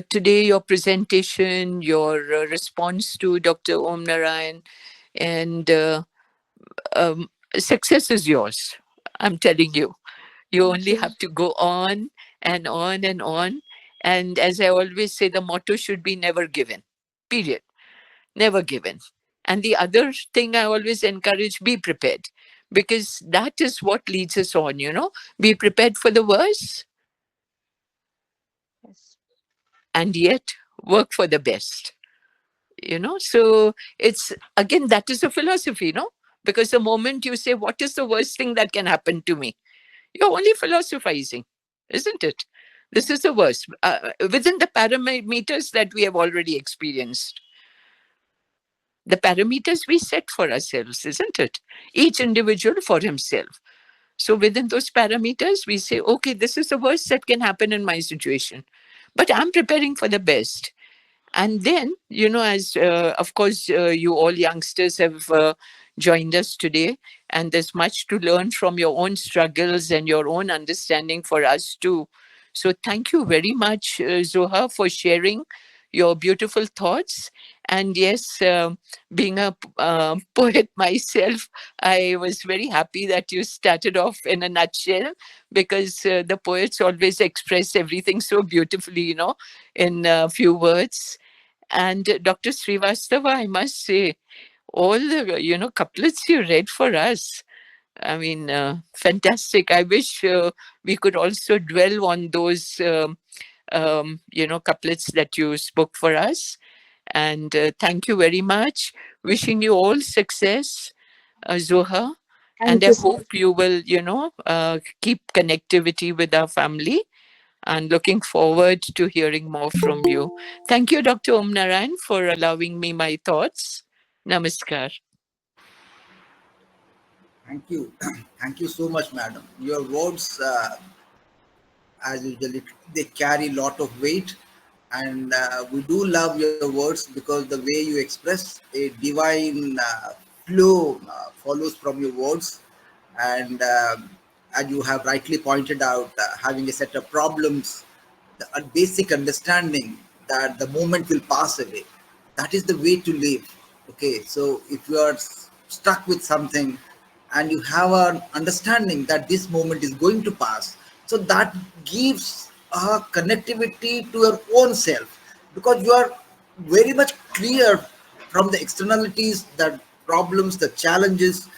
today, your presentation, your response to Dr. Om Narayan, and um, success is yours. I'm telling you, you Thank only you. have to go on and on and on. And as I always say, the motto should be never given, period. Never given. And the other thing I always encourage, be prepared, because that is what leads us on, be prepared for the worst Yes. and yet work for the best. So it's, again, that is a philosophy, because the moment you say, what is the worst thing that can happen to me, you're only philosophizing, isn't it? This is the worst, within the parameters that we have already experienced, the parameters we set for ourselves, isn't it? Each individual for himself. So within those parameters, we say, okay, this is the worst that can happen in my situation, but I'm preparing for the best. And then, as of course, you all youngsters have joined us today, and there's much to learn from your own struggles and your own understanding for us too. So, thank you very much, Zoha, for sharing your beautiful thoughts. And yes, being a poet myself, I was very happy that you started off in a nutshell, because the poets always express everything so beautifully, in a few words. And Dr. Srivastava, I must say, all the couplets you read for us. I mean, fantastic. I wish we could also dwell on those, couplets that you spoke for us. And thank you very much. Wishing you all success, Zoha. And Thank I you so hope you will, keep connectivity with our family, and looking forward to hearing more from you. Thank you, Dr. Om Narayan, for allowing me my thoughts. Namaskar. Thank you. Thank you so much, madam. Your words, as usually, they carry a lot of weight. And we do love your words because the way you express a divine flow follows from your words. And as you have rightly pointed out, having a set of problems, a basic understanding that the moment will pass away, that is the way to live. Okay, so if you are stuck with something and you have an understanding that this moment is going to pass, so that gives a connectivity to your own self, because you are very much clear from the externalities that problems, the challenges,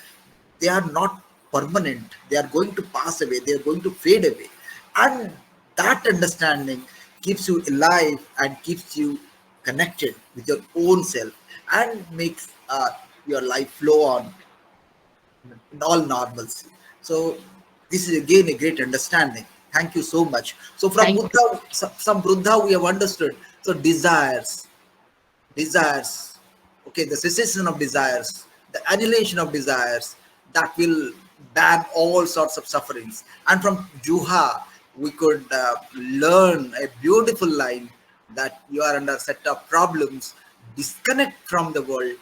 they are not permanent, they are going to pass away, they are going to fade away. And that understanding keeps you alive and keeps you connected with your own self, and makes your life flow on in all normalcy. So this is again a great understanding. Thank you so much. So from Thank you. Buddha, some Buddha we have understood. So desires, okay, the cessation of desires, the annihilation of desires, that will ban all sorts of sufferings. And from Juha, we could learn a beautiful line that you are under a set of problems, disconnect from the world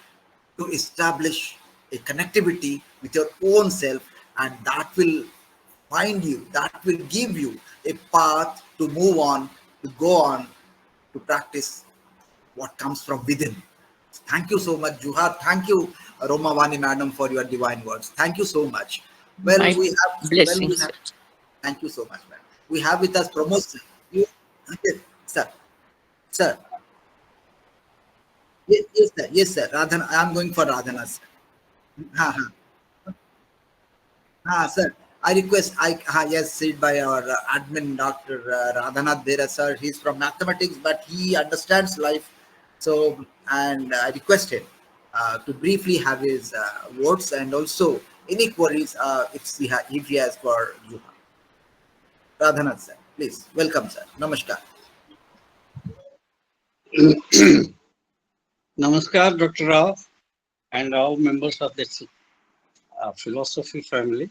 to establish a connectivity with your own self, and that will find you, that will give you a path to move on, to go on, to practice what comes from within. Thank you so much, Juha. Thank you, Roma Vani madam, for your divine words. Thank you so much. My Well, we blessings. have, thank you so much, madam. We have with us Pramod sir. You, yes, sir, sir. Yes, sir. Radhan, I am going for Radhana, sir. Ha, ha. Ah, sir. I request, yes, said by our admin, Dr. Radhanath Dera sir. He's from mathematics, but he understands life. So, and I request him to briefly have his words and also any queries if he has for Zuha. Radhanath sir, please. Welcome, sir. Namaskar. Namaskar, Dr. Rao, and all members of this philosophy family.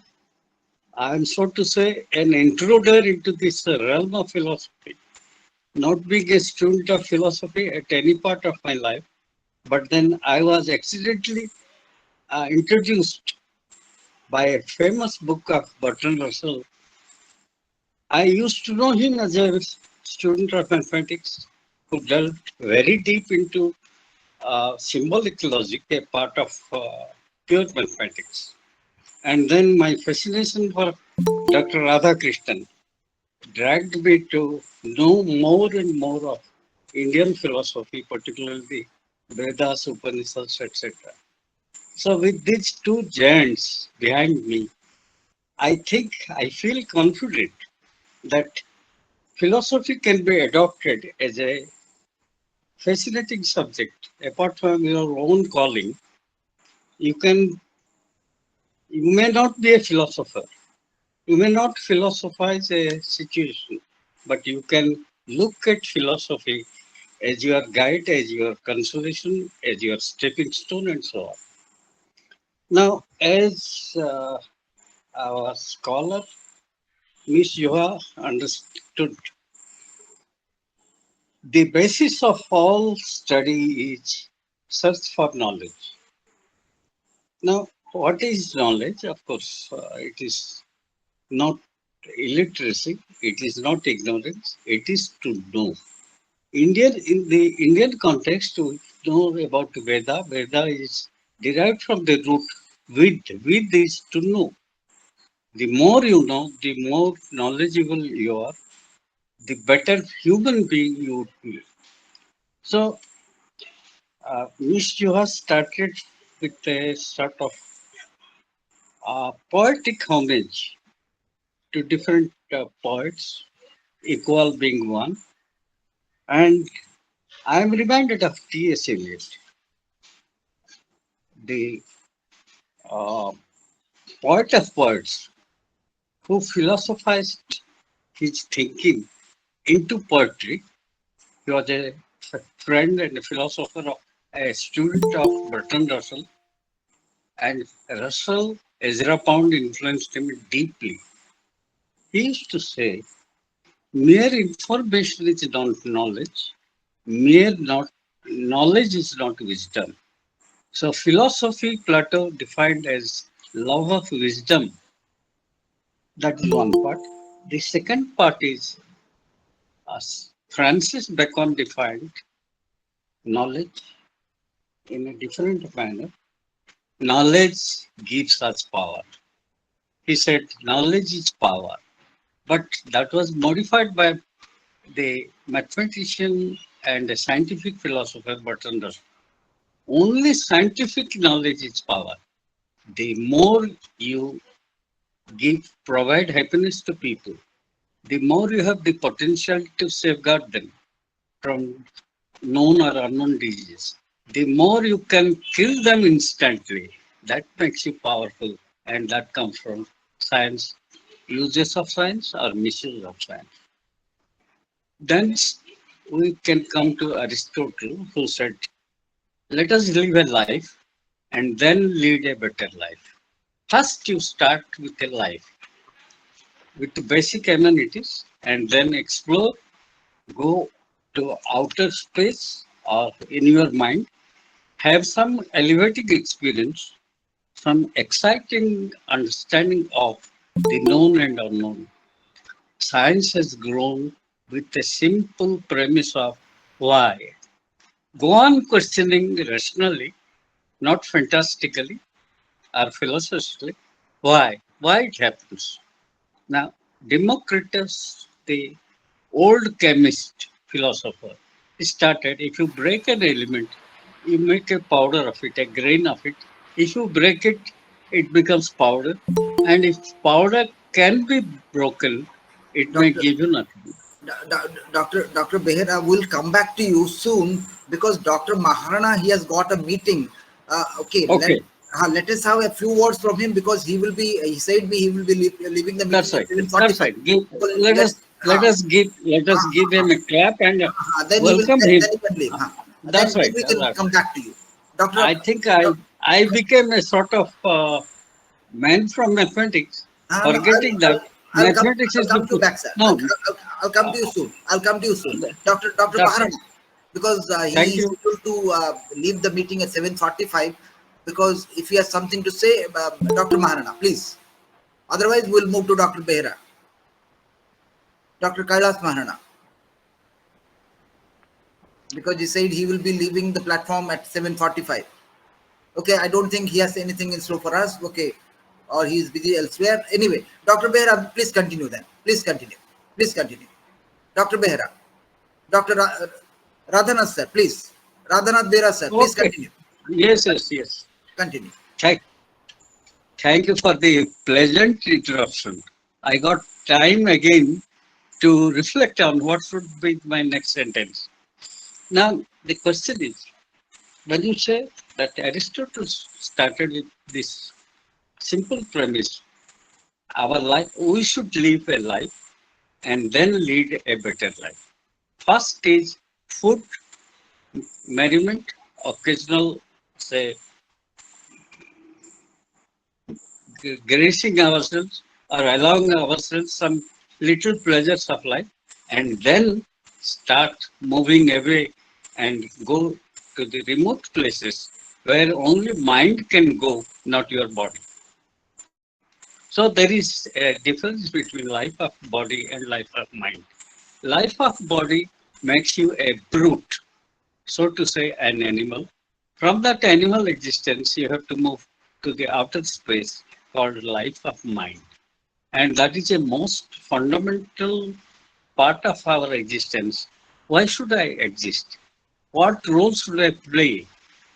I am, so to say, an intruder into this realm of philosophy. Not being a student of philosophy at any part of my life, but then I was accidentally introduced by a famous book of Bertrand Russell. I used to know him as a student of mathematics who delved very deep into symbolic logic, a part of pure mathematics. And then my fascination for Dr. Radhakrishnan dragged me to know more and more of Indian philosophy, particularly Vedas, Upanishads, etc. So with these two giants behind me, I think I feel confident that philosophy can be adopted as a fascinating subject. Apart from your own calling, you can you may not be a philosopher. You may not philosophize a situation, but you can look at philosophy as your guide, as your consolation, as your stepping stone, and so on. Now, as our scholar, Miss Yuha, understood, the basis of all study is search for knowledge. Now, what is knowledge? Of course, it is not illiteracy, it is not ignorance, it is to know. In the Indian context, to know about Veda, Veda is derived from the root vid. Vid is to know. The more you know, the more knowledgeable you are, the better human being you would be. So, Miss Juha started with a sort of poetic homage to different poets, equal being one. And I am reminded of T.S. Eliot, the uh, poet of poets, who philosophized his thinking into poetry. He was a friend and a philosopher, a student of Bertrand Russell, and Russell, Ezra Pound influenced him deeply. He used to say, mere information is not knowledge, mere not knowledge is not wisdom. So philosophy, Plato defined as love of wisdom. That is one part. The second part is, as Francis Bacon defined knowledge in a different manner. Knowledge gives us power. He said knowledge is power. But that was modified by the mathematician and the scientific philosopher Bertrand Russell. Only scientific knowledge is power. The more you provide happiness to people, the more you have the potential to safeguard them from known or unknown diseases. The more you can kill them instantly, that makes you powerful, and that comes from science, uses of science or misuse of science. Then we can come to Aristotle, who said, let us live a life and then lead a better life. First, you start with a life with basic amenities and then explore, go to outer space or in your mind, have some elevating experience, some exciting understanding of the known and unknown. Science has grown with a simple premise of why. Go on questioning rationally, not fantastically or philosophically, why it happens. Now, Democritus, the old chemist philosopher, started, if you break an element, you make a powder of it, a grain of it. If you break it, it becomes powder. And if powder can be broken, it may Doctor, give you nothing. Dr. Behera will come back to you soon because Dr. Maharana, he has got a meeting. Okay, Okay, let us have a few words from him because he said me he will be leaving the meeting that's at right. That's 7:45. right. Give, So let let us let us give let us give him a clap and then he will welcome him. then he can leave. That's Then right. we That's can right. come back to you, Doctor. I think I became a sort of man from mathematics, No, forgetting that mathematics I'll is come the to you back, sir. no. I'll come to Uh, you soon. I'll come to you soon, Doctor that's right. Maharana, because Thank he is you. scheduled to leave the meeting at 7:45. Because if he has something to say, Doctor Maharana, please. Otherwise, we'll move to Doctor Behra, Doctor Kailas Maharana, because he said he will be leaving the platform at 7:45. Okay, I don't think he has anything in store for us. Okay, or he is busy elsewhere. Anyway, Doctor Behra, please continue then. Please continue. Please continue. Dr. Behra, Dr. Radhanath sir, please. Radhanath Behra sir, please Okay. continue. Yes, yes, yes. Continue. Thank, thank you for the pleasant interruption. I got time again to reflect on what should be my next sentence. Now, the question is, when you say that Aristotle started with this simple premise, our life, we should live a life and then lead a better life. First is food, merriment, occasional, say, gracing ourselves or allowing ourselves some little pleasures of life, and then start moving away and go to the remote places where only mind can go, not your body. So there is a difference between life of body and life of mind. Life of body makes you a brute, so to say, an animal. From that animal existence, you have to move to the outer space called life of mind. And that is a most fundamental part of our existence. Why should I exist? What role should I play?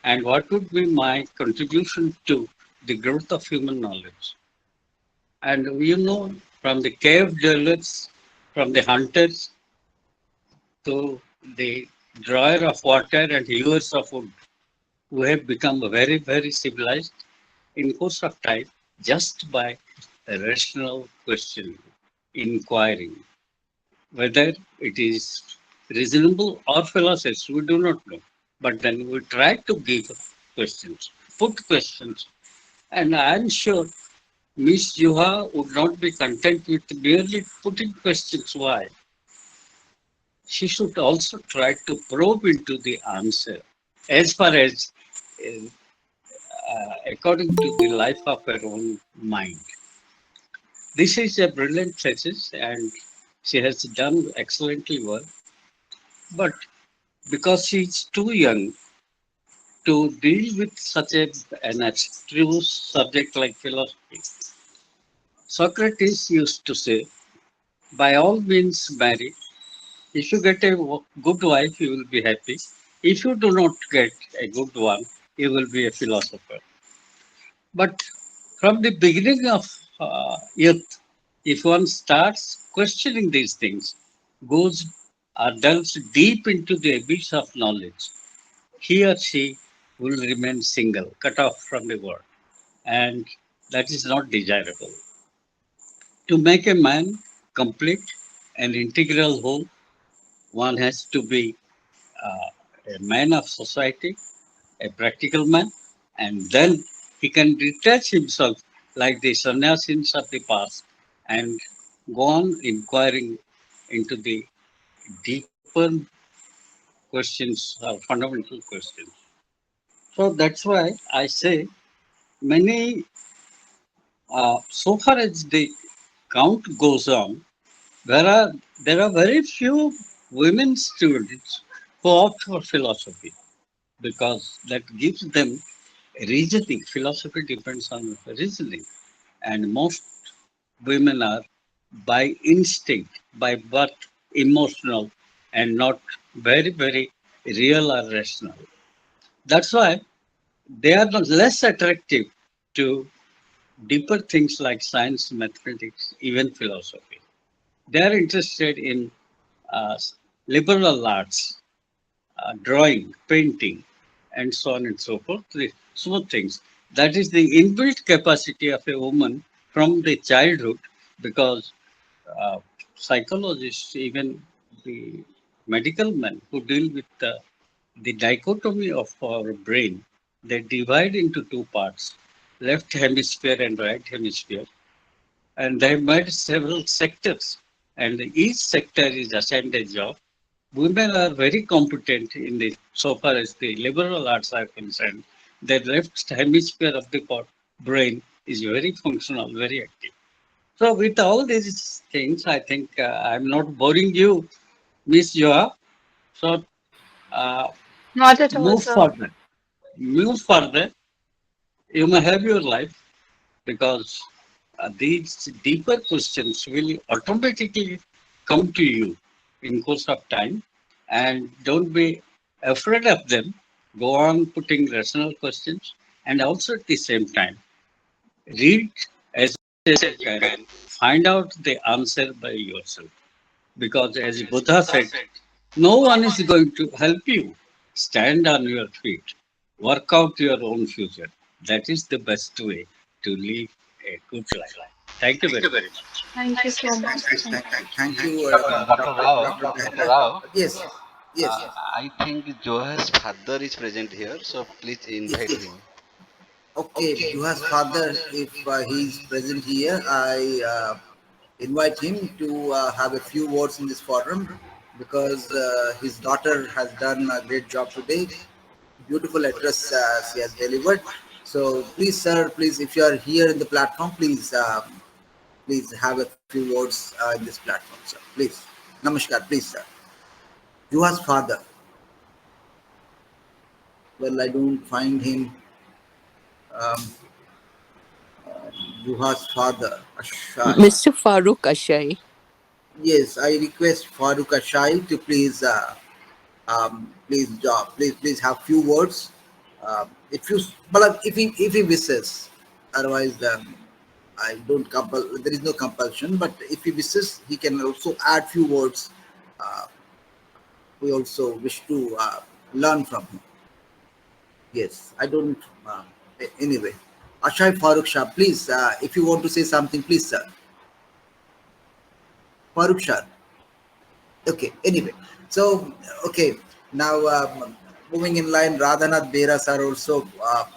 And what would be my contribution to the growth of human knowledge? And you know, from the cave dwellers, from the hunters to the drawer of water and hewers of wood, who have become very, very civilized in course of time just by a rational questioning, inquiring. Whether it is reasonable or philosophy, we do not know. But then we try to give questions, put questions, and I'm sure Miss Juha would not be content with merely putting questions. Why? She should also try to probe into the answer as far as according to the life of her own mind. This is a brilliant thesis, and she has done excellently well. But because she is too young to deal with such an abstruse subject like philosophy, Socrates used to say, by all means marry. If you get a good wife, you will be happy. If you do not get a good one, you will be a philosopher. But from the beginning of youth, if one starts questioning these things, goes or delves deep into the abyss of knowledge, he or she will remain single, cut off from the world. And that is not desirable. To make a man complete and integral whole, one has to be a man of society, a practical man, and then he can detach himself like the sannyasis of the past and go on inquiring into the deeper questions or fundamental questions. So that's why I say many, so far as the count goes on, there are there are very few women students who opt for philosophy because that gives them reasoning. Philosophy depends on reasoning, and most women are by instinct, by birth, emotional, and not very, very real or rational. That's why they are not less attractive to deeper things like science, mathematics, even philosophy. They are interested in uh, liberal arts, drawing, painting, and so on and so forth. The small things. That is the inbuilt capacity of a woman from the childhood, because uh, psychologists, even the medical men who deal with the dichotomy of our brain, they divide into two parts, left hemisphere and right hemisphere, and they made several sectors, and each sector is assigned a job. Women are very competent in the so far as the liberal arts are concerned. The left hemisphere of the brain is very functional, very active. So with all these things, I think I'm not boring you, Miss Joa. So uh, Not at all, move sir. further. Move further. You may have your life, because these deeper questions will automatically come to you in course of time, and don't be afraid of them. Go on putting rational questions, and also at the same time read as much as you can, find out the answer by yourself, because as Buddha said, no one is going to help you. Stand on your feet, work out your own future. That is the best way to live a good life. Thank you very much. Thank you so much. Thank you. Thank you, Dr. Rao, Dr. Dr. Behra. Rao, Yes, yes, I think Joha's father is present here, so please yes, invite yes. him. Okay, Juha's father, if he's present here, I invite him to have a few words in this forum, because his daughter has done a great job today. Beautiful address she has delivered. So please, sir, please, if you are here in the platform, please have a few words in this platform, sir. Please. Namaskar, please, sir. Juha's father. Well, I don't find him. Um, Juha's father, Ashai. Mr. Farooq Ashai. Yes, I request Farooq Ashai to please have few words. If you, but if he wishes, otherwise I don't compel. There is no compulsion. But if he wishes, he can also add few words. Uh, we also wish to learn from him. Yes, I don't. Anyway, Ashai Farooq Shah, please, if you want to say something, please, sir. Farooq Shah. Okay, anyway. So, okay, now moving in line, Radhanath Bera sir also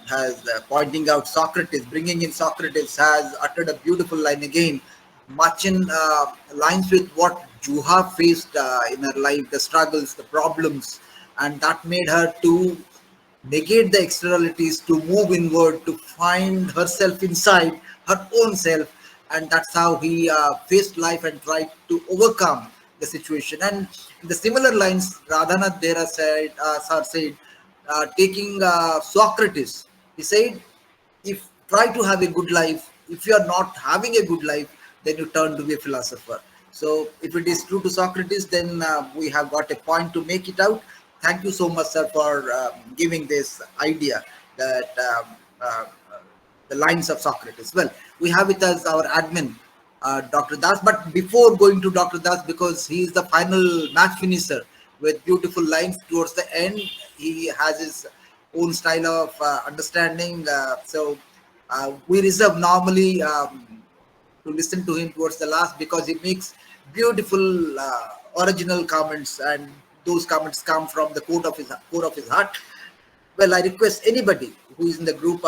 has pointing out Socrates, bringing in Socrates, has uttered a beautiful line again, much in lines with what Juha faced in her life, the struggles, the problems, and that made her to negate the externalities, to move inward, to find herself inside her own self. And that's how he faced life and tried to overcome the situation. And in the similar lines, Radhanath Dera said, sir said, taking Socrates, he said, if try to have a good life, if you are not having a good life, then you turn to be a philosopher. So if it is true to Socrates, then we have got a point to make it out. Thank you so much, sir, for giving this idea that the lines of Socrates. Well, we have with us our admin, Dr. Das. But before going to Dr. Das, because he is the final match finisher with beautiful lines towards the end, he has his own style of understanding. So we reserve normally to listen to him towards the last, because he makes beautiful original comments, and those comments come from the core of his heart. Well, I request anybody who is in the group,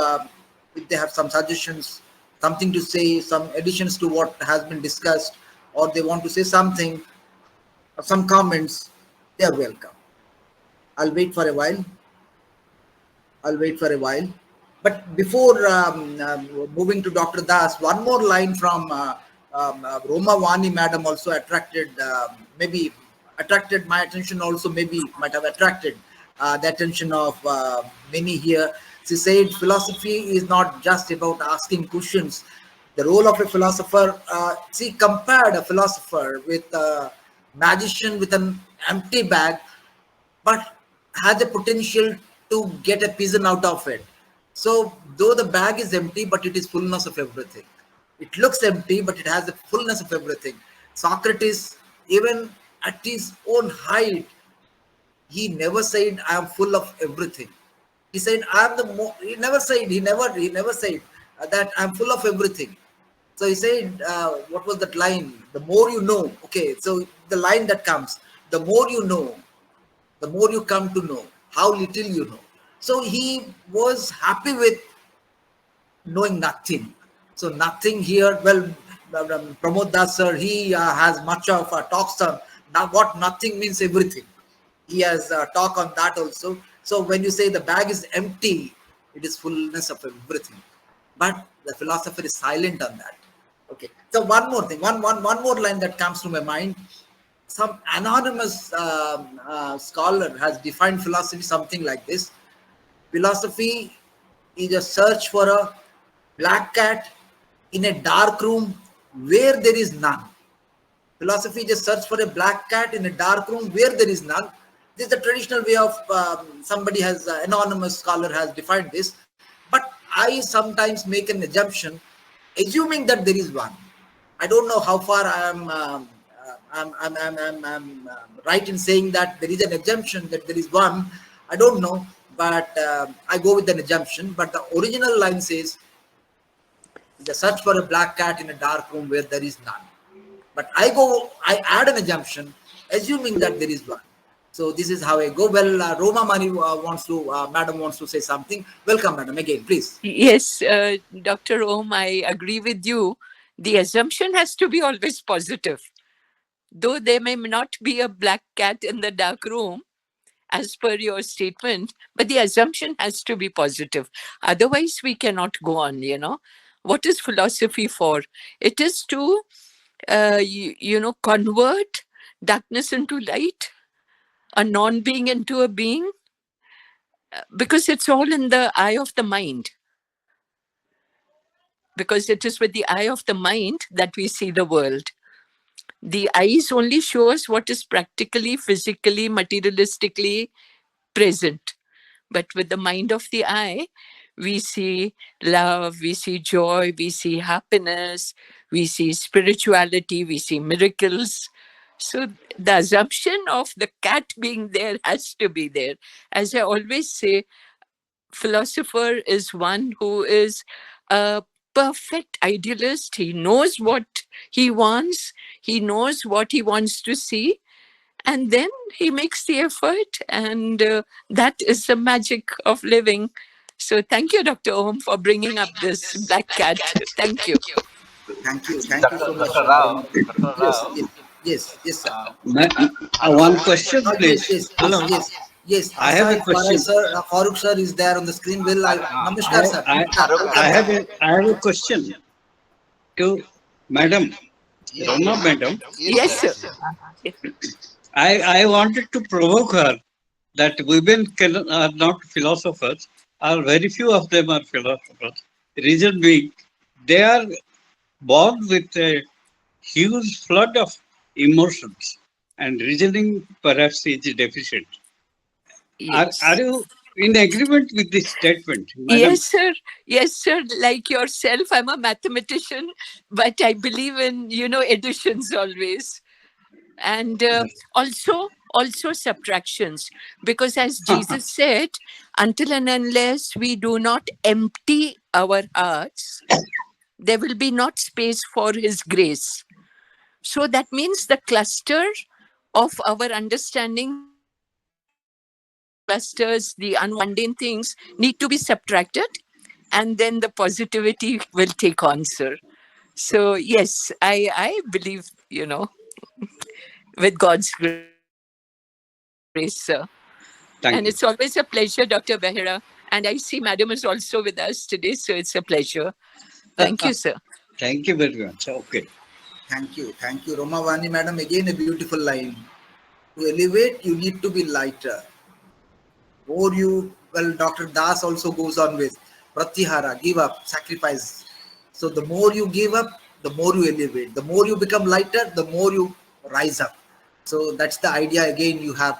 if they have some suggestions, something to say, some additions to what has been discussed, or they want to say something, or some comments, they are welcome. I'll wait for a while. I'll wait for a while. But before moving to Dr. Das, one more line from Roma Vani Madam also maybe attracted my attention, also maybe might have attracted the attention of many here. She said philosophy is not just about asking questions. The role of a philosopher, she compared a philosopher with a magician with an empty bag, but has the potential to get a pigeon out of it. So though the bag is empty, but it is fullness of everything. It looks empty, but it has the fullness of everything. Socrates, even at his own height, he never said, "I am full of everything." He said, "I am the more." He never said. He never said that I'm full of everything. So he said, what was that line? The more you know. Okay, so the line that comes, the more you know, the more you come to know how little you know. So he was happy with knowing nothing. So nothing here. Well, Pramod Das sir, he has much of talks on now what nothing means everything. He has talk on that also. So when you say the bag is empty, it is fullness of everything. But the philosopher is silent on that. Okay. So one more thing, one more line that comes to my mind. Some anonymous scholar has defined philosophy something like this: philosophy is a search for a black cat in a dark room where there is none. Philosophy just search for a black cat in a dark room where there is none. This is the traditional way of somebody has anonymous scholar has defined this. But I sometimes make an assumption, assuming that there is one. I don't know how far I am. I'm right in saying that there is an assumption that there is one. I don't know, but I go with an assumption. But the original line says, "The search for a black cat in a dark room where there is none." But I add an assumption, assuming that there is one. So this is how I go. Well, Roma Mani Madam wants to say something. Welcome, Madam, again, please. Yes, Dr. Om, I agree with you. The assumption has to be always positive. Though there may not be a black cat in the dark room, as per your statement, but the assumption has to be positive. Otherwise, we cannot go on. What is philosophy for? It is to, convert darkness into light, a non being into a being, because it's all in the eye of the mind. Because it is with the eye of the mind that we see the world. The eyes only show us what is practically, physically, materialistically present. But with the mind of the eye, we see love, we see joy, we see happiness, we see spirituality, we see miracles. So the assumption of the cat being there has to be there. As I always say, philosopher is one who is a perfect idealist. He knows what he wants, he knows what he wants to see, and then he makes the effort, and that is the magic of living. So thank you, Dr. Om, for bringing up this black cat. Thank you. Thank you so much, Dr. Rao, Roma. Dr. Yes, Rao, yes, yes, sir. Ma- hello. One question, Yes, please. yes, yes, Hello. yes, yes. I have a Asai Farai question. sir, Farooq sir is there on the screen. Will I? Namaskar, sir. I, Namaskar. I Welcome, sir. have a question to Madam Yes, Roma, yes, Madam. yes, Yes, sir. sir. I wanted to provoke her that women are not philosophers, or very few of them are philosophers. Reason being, they are born with a huge flood of emotions, and reasoning perhaps is deficient. Are Yes. you in agreement with this statement, Madam? Yes, sir. Yes, sir. Like yourself, I'm a mathematician, but I believe in, additions always. And also subtractions, because as Jesus said, until and unless we do not empty our hearts, there will be not space for his grace. So that means the cluster of our understanding, the clusters, the unmundane things need to be subtracted, and then the positivity will take on, sir. So yes, I believe, with God's grace, sir. And it's always a pleasure, Thank you. Dr. Behera. And I see Madam is also with us today, so it's a pleasure. Thank you, sir. Thank you very much. Okay. Thank you, Roma Vani madam. Again, a beautiful line. To elevate, you need to be lighter. More you, well, Dr. Das also goes on with pratyahara, give up, sacrifice. So the more you give up, the more you elevate. The more you become lighter, the more you rise up. So that's the idea again you have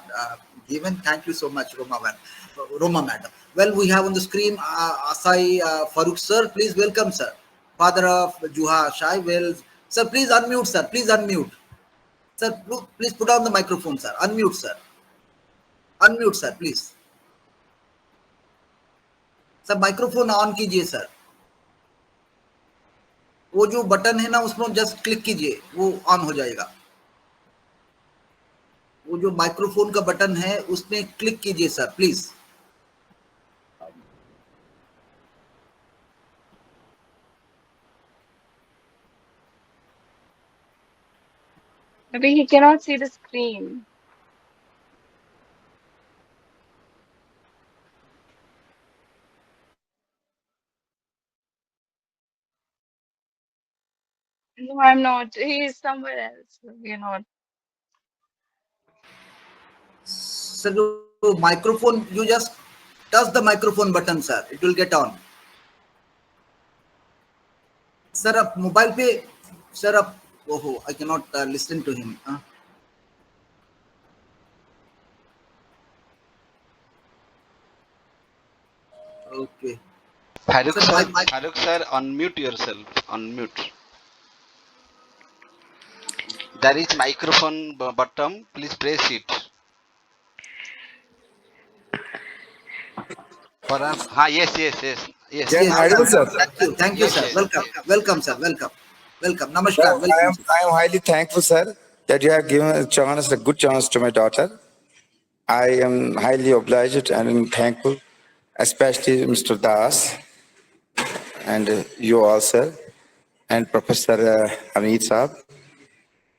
given. Thank you so much, Romavan. Roma madam. Well, we have on the screen Asai Farooq sir. Please welcome sir. Father of Zuha Asai. Well, sir, please unmute sir. Please unmute. Sir, please put on the microphone sir. Unmute sir. Unmute sir, please. Sir microphone on कीजिए sir. वो जो button है ना उसमें just click कीजिए, वो on हो जाएगा. वो जो माइक्रोफोन का बटन है उसमें क्लिक कीजिए sir please. Maybe he cannot see the screen. No, I'm not. He is somewhere else. We're not. Sir जो microphone, you just touch the microphone button sir, it will get on. Sir आप mobile पे, sir आप, ओहो I can not listen to him. Okay Farooq sir sir, mic. Farooq sir, unmute yourself. Unmute. There is microphone button. Please press it. Yes, yes, yes, yes. Yes, Yes Now, sir, audible, sir. thank you yes, sir, yes. welcome, welcome sir, welcome, welcome, Sir, namaskar, welcome sir. I am highly thankful, sir, that you have given a chance, a good chance to my daughter. I am highly obliged and thankful, especially Mr. Das and you all, sir, and Professor Amit Saab.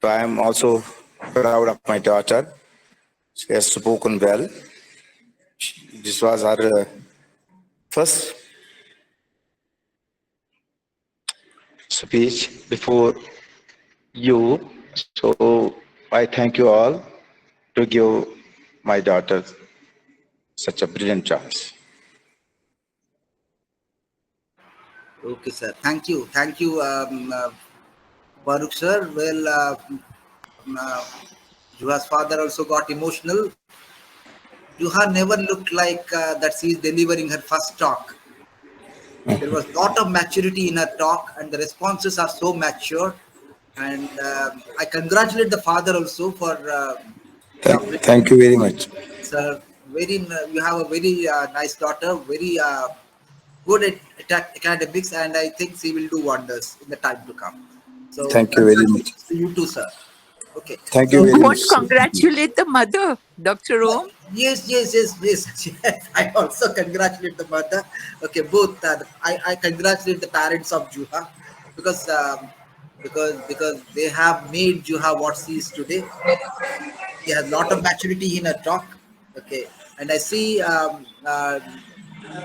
So I am also proud of my daughter. She has spoken well. This was her first speech before you. So I thank you all to give my daughter such a brilliant chance. Okay sir, thank you Farooq sir. Well, Juha's father also got emotional. Juha never looked like that she is delivering her first talk. There was a lot of maturity in her talk, and the responses are so mature. And I congratulate the father also for the Thank you very much. sir. You have a very nice daughter, very good at academics, and I think she will do wonders in the time to come. So Thank you very much. congratulations to you too, sir. Okay, Thank you so very much. Don't congratulate the mother, Dr. Om. yes. I also congratulate the mother. Okay, both. I congratulate the parents of Juha because because they have made Juha what she is today. She has a lot of maturity in her talk. Okay, and I see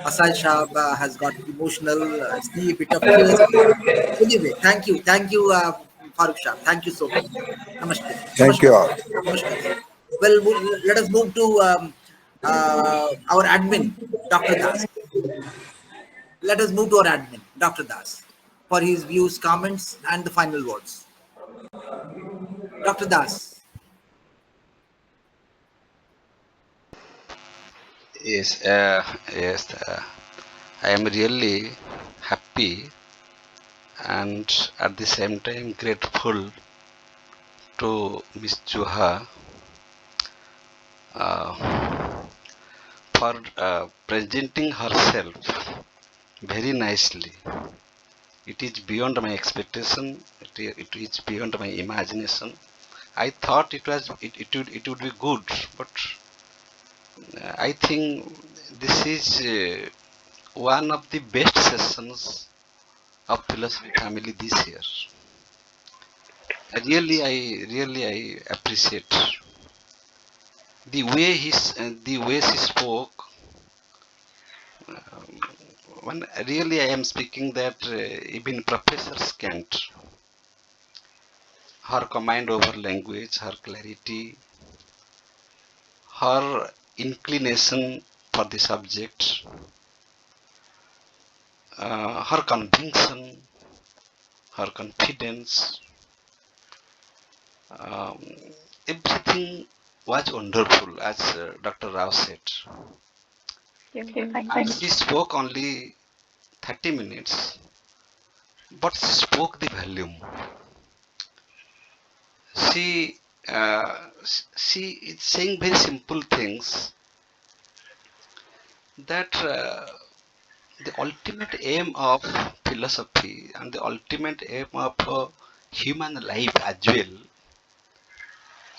Asai Shah has got emotional. I see a bit of tears. Anyway, thank you, Farooq Shah. Thank you so much. Namaste, Thank namaskar, you all. namaskar. Sir. Well, let us move to our admin, Dr. Das. Let us move to our admin, Dr. Das, for his views, comments, and the final words. Dr. Das. Yes, yes. I am really happy and at the same time grateful to Miss Juha for presenting herself very nicely. It is beyond my expectation. It is beyond my imagination. I thought it would be good, but I think this is one of the best sessions of philosophy family this year. I appreciate the way she spoke. When really I am speaking that even professors can't. Her command over language, her clarity, her inclination for the subject, her conviction, her confidence, um, everything was wonderful, as Dr. Rao said. you. Thank And you. she spoke only 30 minutes, but she spoke the volume. She she is saying very simple things that the ultimate aim of philosophy and the ultimate aim of human life as well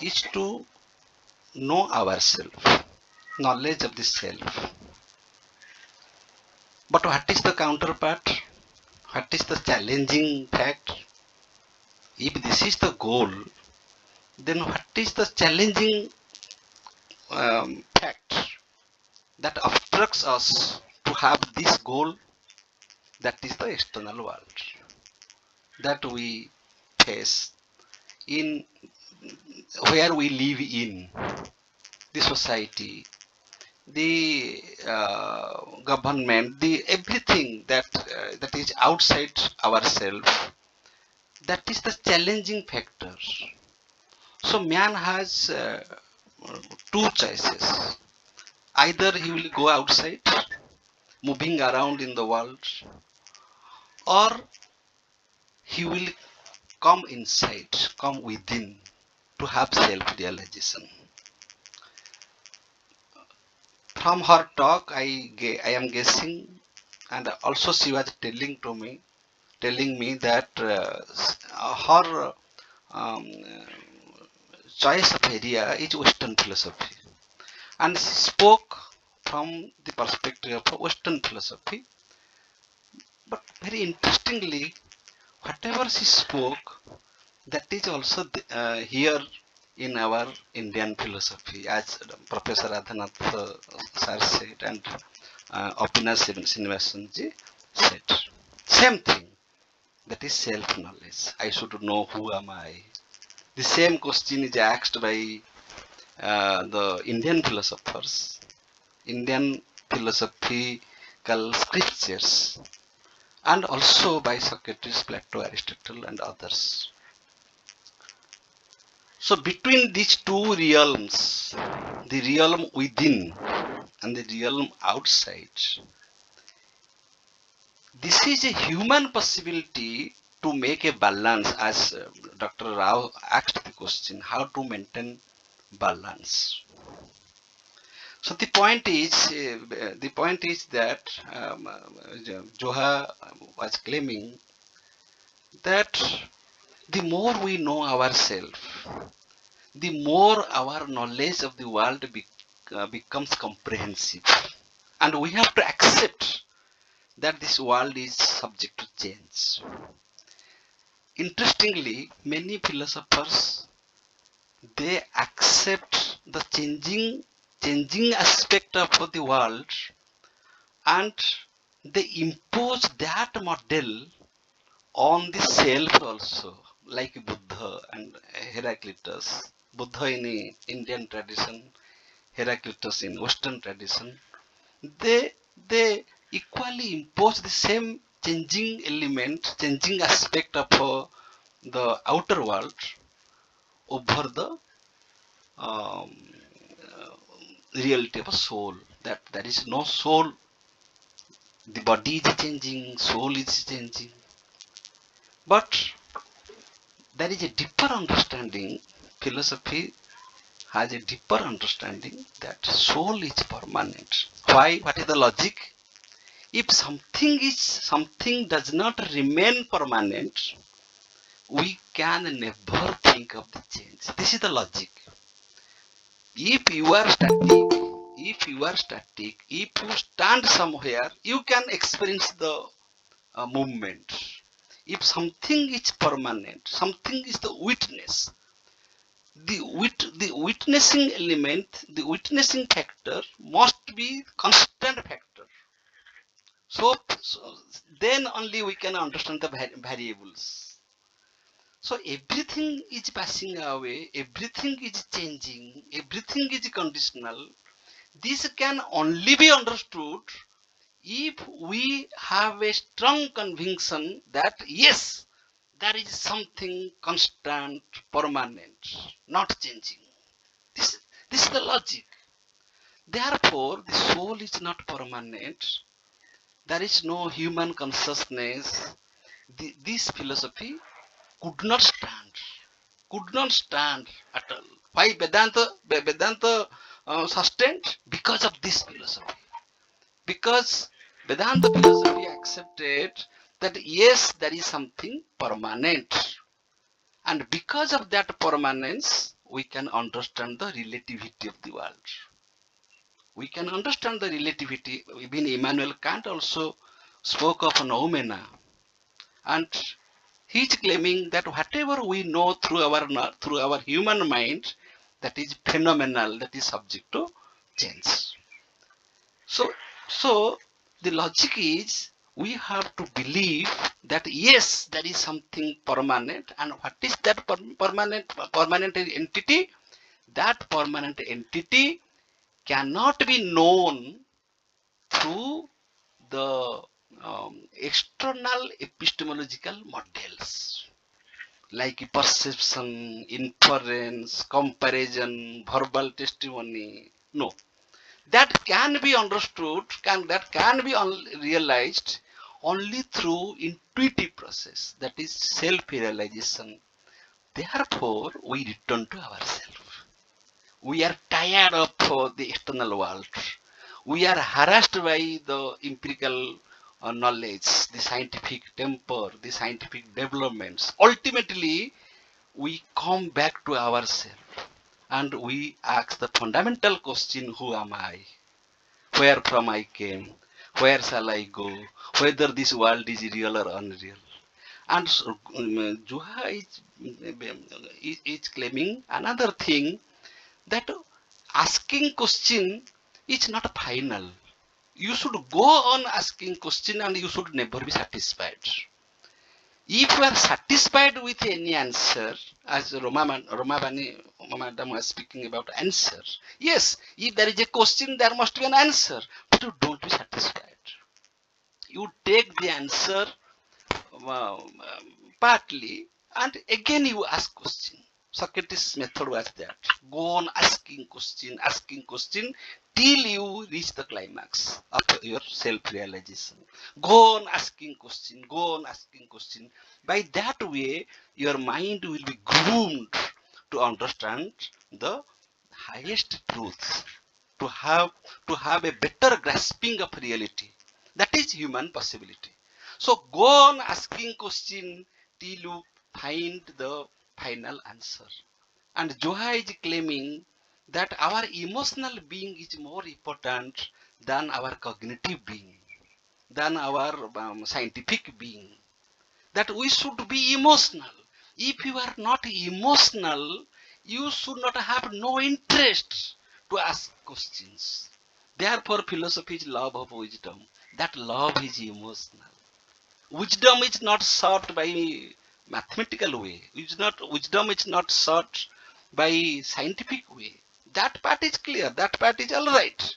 is to know ourselves, knowledge of the self. But what is the counterpart? What is the challenging fact? If this is the goal, then what is the challenging fact that obstructs us to have this goal? That is the external world that we face in where we live in the society, the government, the everything that is outside ourselves. That is the challenging factor. So man has two choices. Either he will go outside, moving around in the world, or he will come inside, come within to have self-realization. From her talk, I am guessing, and also she was telling me that her choice of area is Western philosophy, and she spoke from the perspective of Western philosophy. But very interestingly, whatever she spoke, that is also here in our Indian philosophy, as Professor Radhanath sir said, and Apina Srinivasanji said. Same thing, that is self-knowledge. I should know who am I. The same question is asked by the Indian philosophers, Indian philosophical scriptures, and also by Socrates, Plato, Aristotle, and others. So between these two realms, the realm within and the realm outside, this is a human possibility to make a balance, as Dr. Rao asked the question, how to maintain balance. So the point is that Zuha was claiming that the more we know ourselves, the more our knowledge of the world becomes comprehensive. And we have to accept that this world is subject to change. Interestingly, many philosophers, they accept the changing aspect of the world, and they impose that model on the self also, like Buddha and Heraclitus. Buddha in Indian tradition, Heraclitus in Western tradition, they equally impose the same changing element, changing aspect of the outer world over the um, reality of a soul. That there is no soul. The body is changing, soul is changing. But there is a deeper understanding. Philosophy has a deeper understanding that soul is permanent. Why? What is the logic? If something does not remain permanent, we can never think of the change. This is the logic. If you are static, if you stand somewhere, you can experience the movement. If something is permanent, something is the witness. The witnessing element, the witnessing factor must be constant factor. So then only we can understand the variables. So everything is passing away, everything is changing, everything is conditional. This can only be understood if we have a strong conviction that yes, there is something constant, permanent, not changing. This is the logic. Therefore, the soul is not permanent. There is no human consciousness. This philosophy could not stand at all. Why Vedanta sustained? Because of this philosophy. Because Vedanta philosophy accepted that yes, there is something permanent. And because of that permanence, we can understand the relativity of the world. We can understand the relativity. Even Immanuel Kant also spoke of noumena. And he's claiming that whatever we know through our human mind, that is phenomenal, that is subject to change. So the logic is we have to believe that yes, there is something permanent, and what is that permanent entity? That permanent entity cannot be known through the external epistemological models like perception, inference, comparison, verbal testimony. No, that can be understood, that can be realized only through intuitive process, that is self-realization. Therefore, we return to ourselves. We are tired of the external world. We are harassed by the empirical knowledge, the scientific temper, the scientific developments. Ultimately, we come back to ourselves and we ask the fundamental question, who am I? Where from I came? Where shall I go? Whether this world is real or unreal? And Zuha is claiming another thing, that asking question is not final. You should go on asking question and you should never be satisfied. If you are satisfied with any answer, as Romavani Madam was speaking about answer, yes, if there is a question, there must be an answer, but you don't be satisfied. You take the answer partly, and again you ask question. Socrates' method was that. Go on asking question till you reach the climax of your self-realization. Go on asking question, By that way, your mind will be groomed to understand the highest truths, to have a better grasping of reality. That is human possibility. So go on asking question till you find the final answer. And Zoha is claiming that our emotional being is more important than our cognitive being, than our scientific being. That we should be emotional. If you are not emotional, you should not have no interest to ask questions. Therefore, philosophy is love of wisdom. That love is emotional. Wisdom is not sought by mathematical way. Wisdom is not sought by scientific way. That part is clear. That part is all right.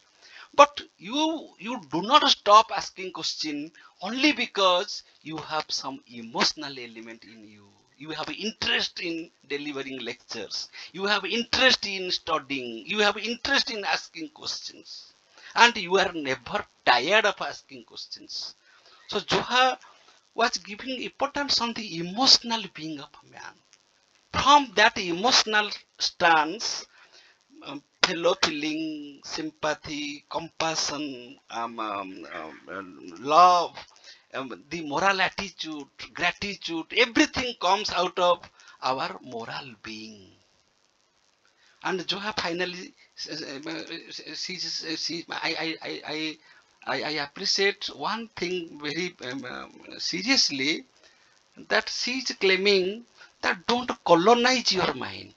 But you do not stop asking question only because you have some emotional element in you. You have interest in delivering lectures. You have interest in studying. You have interest in asking questions. And you are never tired of asking questions. So Zoha was giving importance on the emotional being of a man. From that emotional stance, fellow feeling, sympathy, compassion, love, the moral attitude, gratitude, everything comes out of our moral being. And Joha finally, I appreciate one thing very seriously, that she is claiming that don't colonize your mind.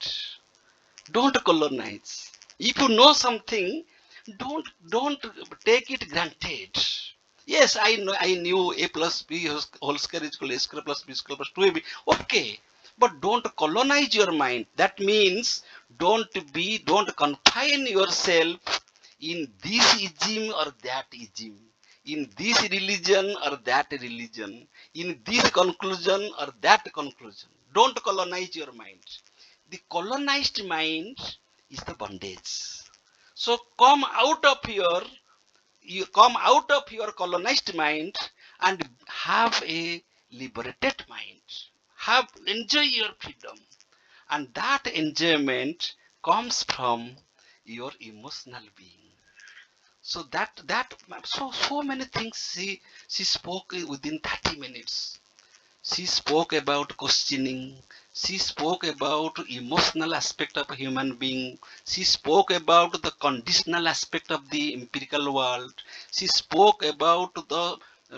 Don't colonize. If you know something, don't take it granted. Yes, I knew a plus b whole square is equal to a square plus b square plus 2ab. Okay, but don't colonize your mind. That means don't confine yourself in this ism or that ism, in this religion or that religion, in this conclusion or that conclusion. Don't colonize your mind. The colonized mind is the bondage. So you come out of your colonized mind and have a liberated mind. Enjoy your freedom. And that enjoyment comes from your emotional being. So so many things she spoke within 30 minutes. She spoke about questioning. She spoke about emotional aspect of a human being. She spoke about the conditional aspect of the empirical world. She spoke about the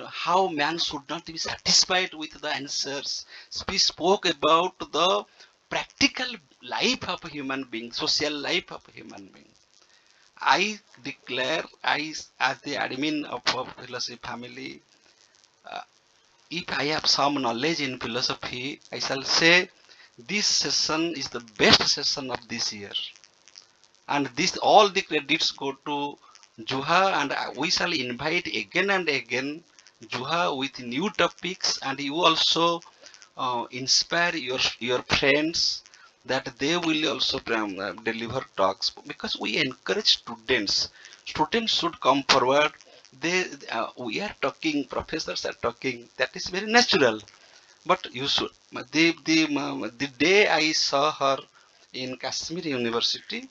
how man should not be satisfied with the answers. She spoke about the practical life of a human being, social life of a human being. I declare, as the admin of a philosophy family, uh, if I have some knowledge in philosophy, I shall say this session is the best session of this year. And this all the credits go to Juha, and we shall invite again and again Juha with new topics, and you also inspire your friends that they will also deliver talks, because we encourage students. Students should come forward. We are talking, professors are talking. That is very natural. But you should. The day I saw her in Kashmir University,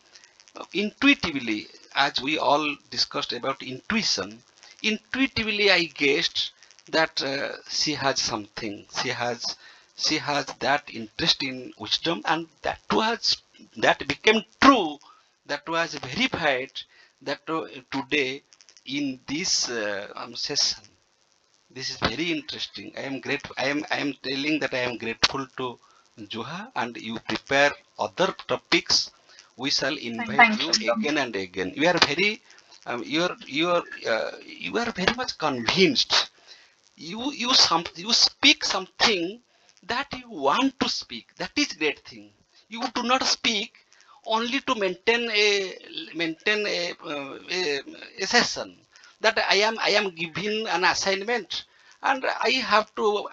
intuitively, as we all discussed about intuition, intuitively I guessed that she has something. She has that interest in wisdom, and that became true. That was verified. That today in this session. This is very interesting. I am grateful. I am telling that I am grateful to Juha, and you prepare other topics. We shall invite Thank you you so much. again and again. You are very you are very much convinced. You speak something that you want to speak. That is great thing. You do not speak only to maintain a session. That I am given an assignment, and I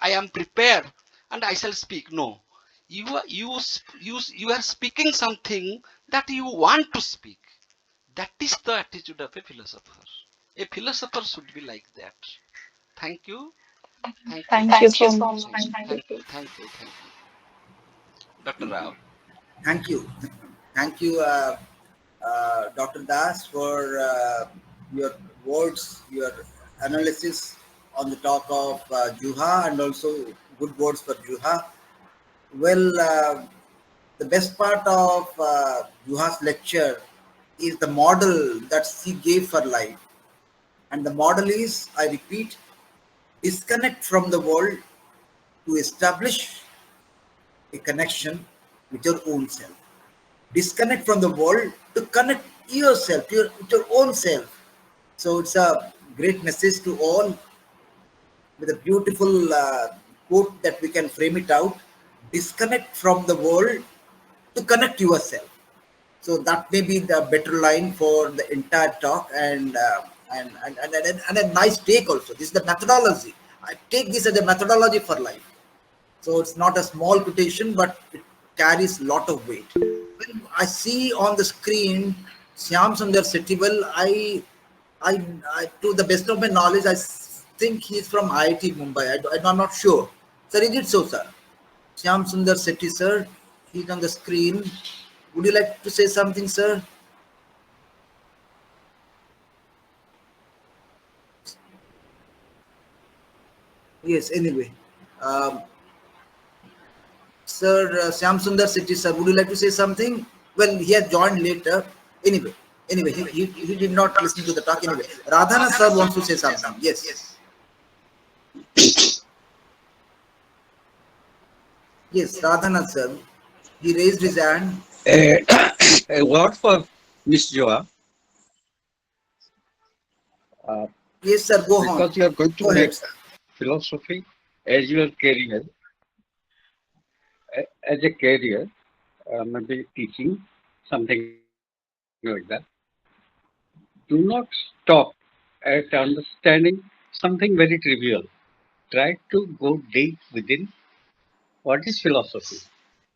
am prepared, and I shall speak. No, you are speaking something that you want to speak. That is the attitude of a philosopher. A philosopher should be like that. Thank you. Thank you. Thank you so much. Thank you. Thank you. Thank you. Thank you. Thank you. Dr. Rao. Thank you. Thank you, Dr. Das, for your words, your analysis on the talk of Juha, and also good words for Juha. Well, the best part of Juha's lecture is the model that she gave for life. And the model is, I repeat, disconnect from the world to establish a connection with your own self. Disconnect from the world to connect yourself, with your own self. So it's a great message to all, with a beautiful quote that we can frame it out. Disconnect from the world to connect yourself. So that may be the better line for the entire talk, and a nice take also. This is the methodology. I take this as a methodology for life. So it's not a small quotation, but it carries a lot of weight. When I see on the screen Shyam Sundar Setival, to the best of my knowledge, think he's from IIT Mumbai. I'm not sure. Sir, is it so, sir? Shyam Sundar Sethi, sir. He's on the screen. Would you like to say something, sir? Yes, anyway. Um, Sir Shyam Sundar Sethi, sir, would you like to say something? Well, he has joined later. Anyway, he did not listen to the talk anyway. Radhana, sir, wants to say something. Yes. Yes, Radhana, sir. He raised his hand. A word for Miss Joa, Yes, sir, go on. because you are going to Go ahead, make sir. philosophy as your career, as a career, maybe teaching, something like that. Do not stop at understanding something very trivial. Try to go deep within what is philosophy,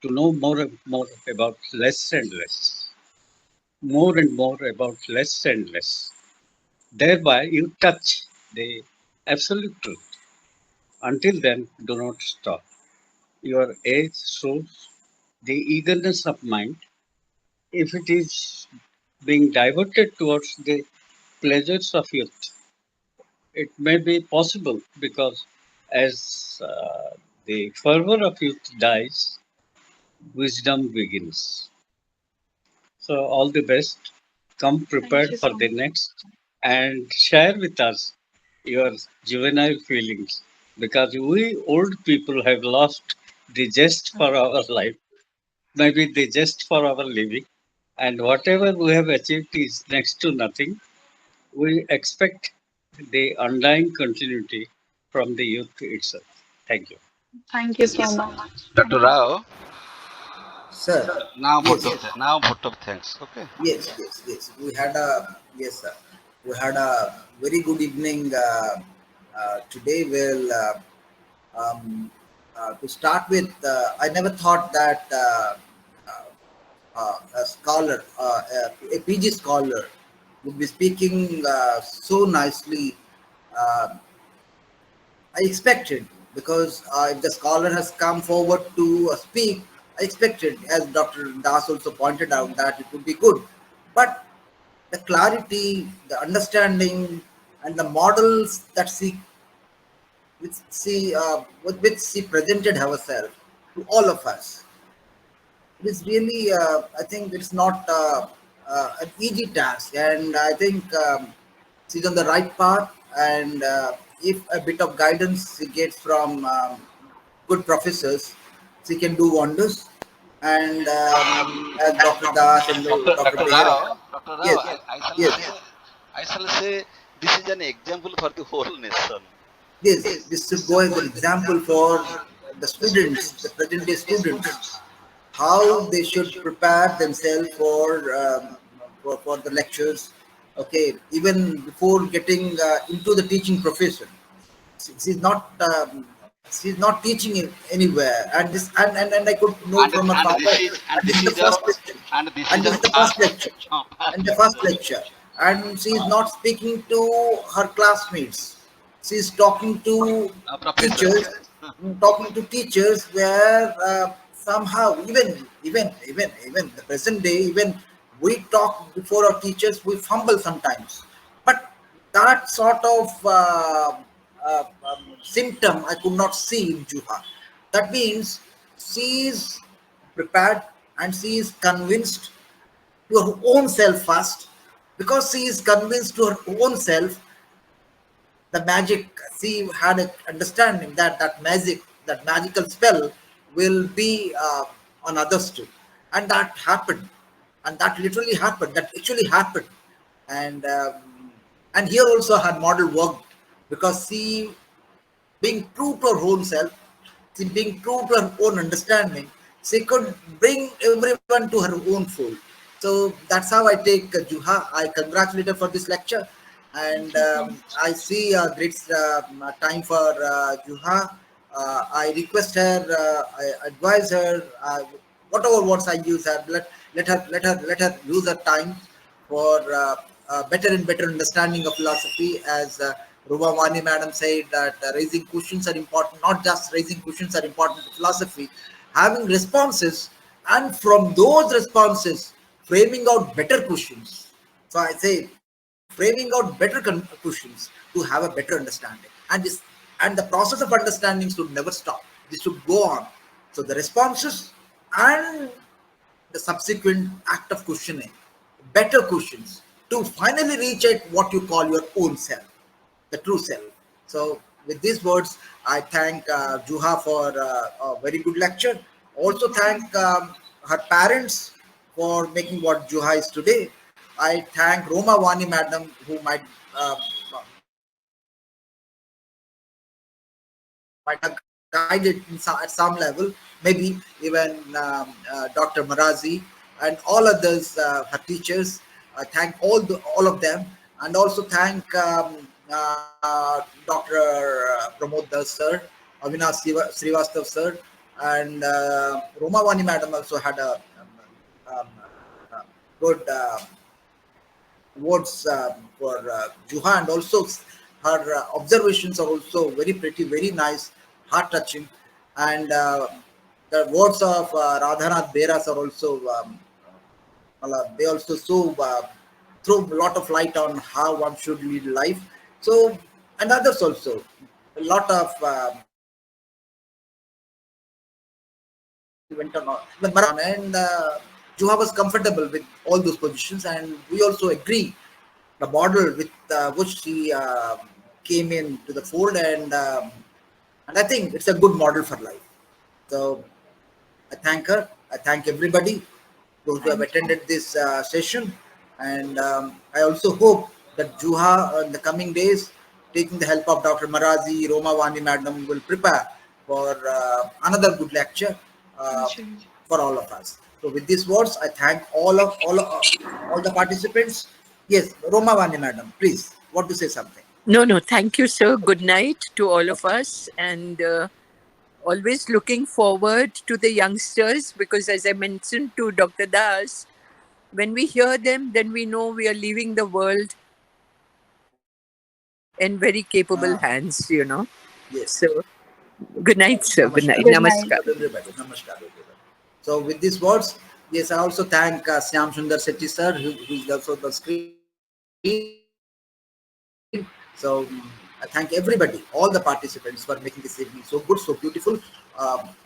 to know more and more about less and less. more and more about less and less. Thereby, you touch the absolute truth. Until then, do not stop. Your age shows the eagerness of mind. If it is being diverted towards the pleasures of youth, it may be possible because as the fervor of youth dies, wisdom begins. So, all the best. Come Thank prepared you for so the much. next and share with us your juvenile feelings because we old people have lost the zest for our life, maybe the zest for our living, and whatever we have achieved is next to nothing. We expect the undying continuity from the youth itself. Thank you. Thank you so much. Thank Dr. you. Rao, Sir, now vote yes, of now vote of thanks. Okay. yes. We had a yes, sir. We had a very good evening today. To start with, I never thought that a scholar, a PG scholar, would be speaking so nicely. Uh, I expected because if the scholar has come forward to speak, I expected, as Dr. Das also pointed out, that it would be good. But the clarity, the understanding, and the models that with which she presented herself to all of us, it is really, I think it's not an easy task, and I think she's on the right path. And if a bit of guidance she gets from good professors, she can do wonders. And as Dr. Das and Dr. Behra, Dr. Rao, yes, yes, I shall say this is an example for the whole nation. yes, this should go as an example for the students, the present day students, how they should prepare themselves for the lectures. Okay, even before getting into the teaching profession, she's not teaching it anywhere, and I could know from her father. And this is the first lecture, This and is this a is the first lecture, and the first lecture. lecture, and she is not speaking to her classmates. She is talking to Professors. teachers, talking to teachers where somehow even the present day, even we talk before our teachers, we fumble sometimes, but that sort of symptom I could not see in Juha. That means she is prepared and she is convinced to her own self first. Because she is convinced to her own self, the magic, she had an understanding that that magical spell will be on others too. And that happened. And that literally happened. That actually happened. And and here also her model worked because she, being true to her own self, she being true to her own understanding, she could bring everyone to her own fold. So that's how I take Juha. I congratulate her for this lecture, and Thank you so much. I see a great time for Juha. I request her, I advise her, whatever words I use her, let her use her time for better and better understanding of philosophy. As Ruba Wani madam said, that raising questions are important. Not just raising questions are important to philosophy, having responses, and from those responses, framing out better questions. So I say, framing out better questions to have a better understanding. And the process of understanding should never stop. This should go on. So the responses and the subsequent act of questioning, better questions, to finally reach at what you call your own self, the true self. So, with these words, I thank Juha for a very good lecture. Also, Thank you so thank much. her parents for making what Juha is today. I thank Roma Wani madam, who might have guided at some level, maybe even Dr. Marazi and all others, her teachers. I thank all of them, and also thank Dr. Pramod Das sir, Avinash Srivastav sir, and Roma Vani madam also had a good words for Juha, and also her observations are also very pretty, very nice, heart touching, and the words of Radhanath Beras are also they also throw a lot of light on how one should lead life. So, and others also, a lot of went on with Maran, and Juha was comfortable with all those positions, and we also agree the model with which he came in to the fold, and I think it's a good model for life. So I thank her. I thank everybody those who have Thank you. attended this session, and I also hope that Juha in the coming days, taking the help of Dr. Marazi, Roma Vani Madam, will prepare for another good lecture uh, Inshallah. for all of us. So with these words, I thank all the participants. Yes, Roma Vani Madam, please, want to say something? No, no, thank you, sir. Good night to all of us. And always looking forward to the youngsters because, as I mentioned to Dr. Das, when we hear them, then we know we are leaving the world in very capable Uh, hands. yes. So, good night, sir. Good night. Namaskar. Good night. Namaskar. Namaskar, everybody. Namaskar, everybody. So, with these words, yes, I also thank Syam Sundar Sethi sir, who is also on the screen. So, I thank everybody, all the participants, for making this evening so good, so beautiful.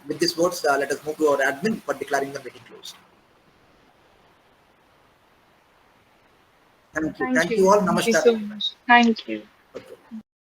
With these words, let us move to our admin for declaring the meeting closed. Thank you. Thank you all. Thank you. Namaskar, Thank you everybody. so much. Thank you.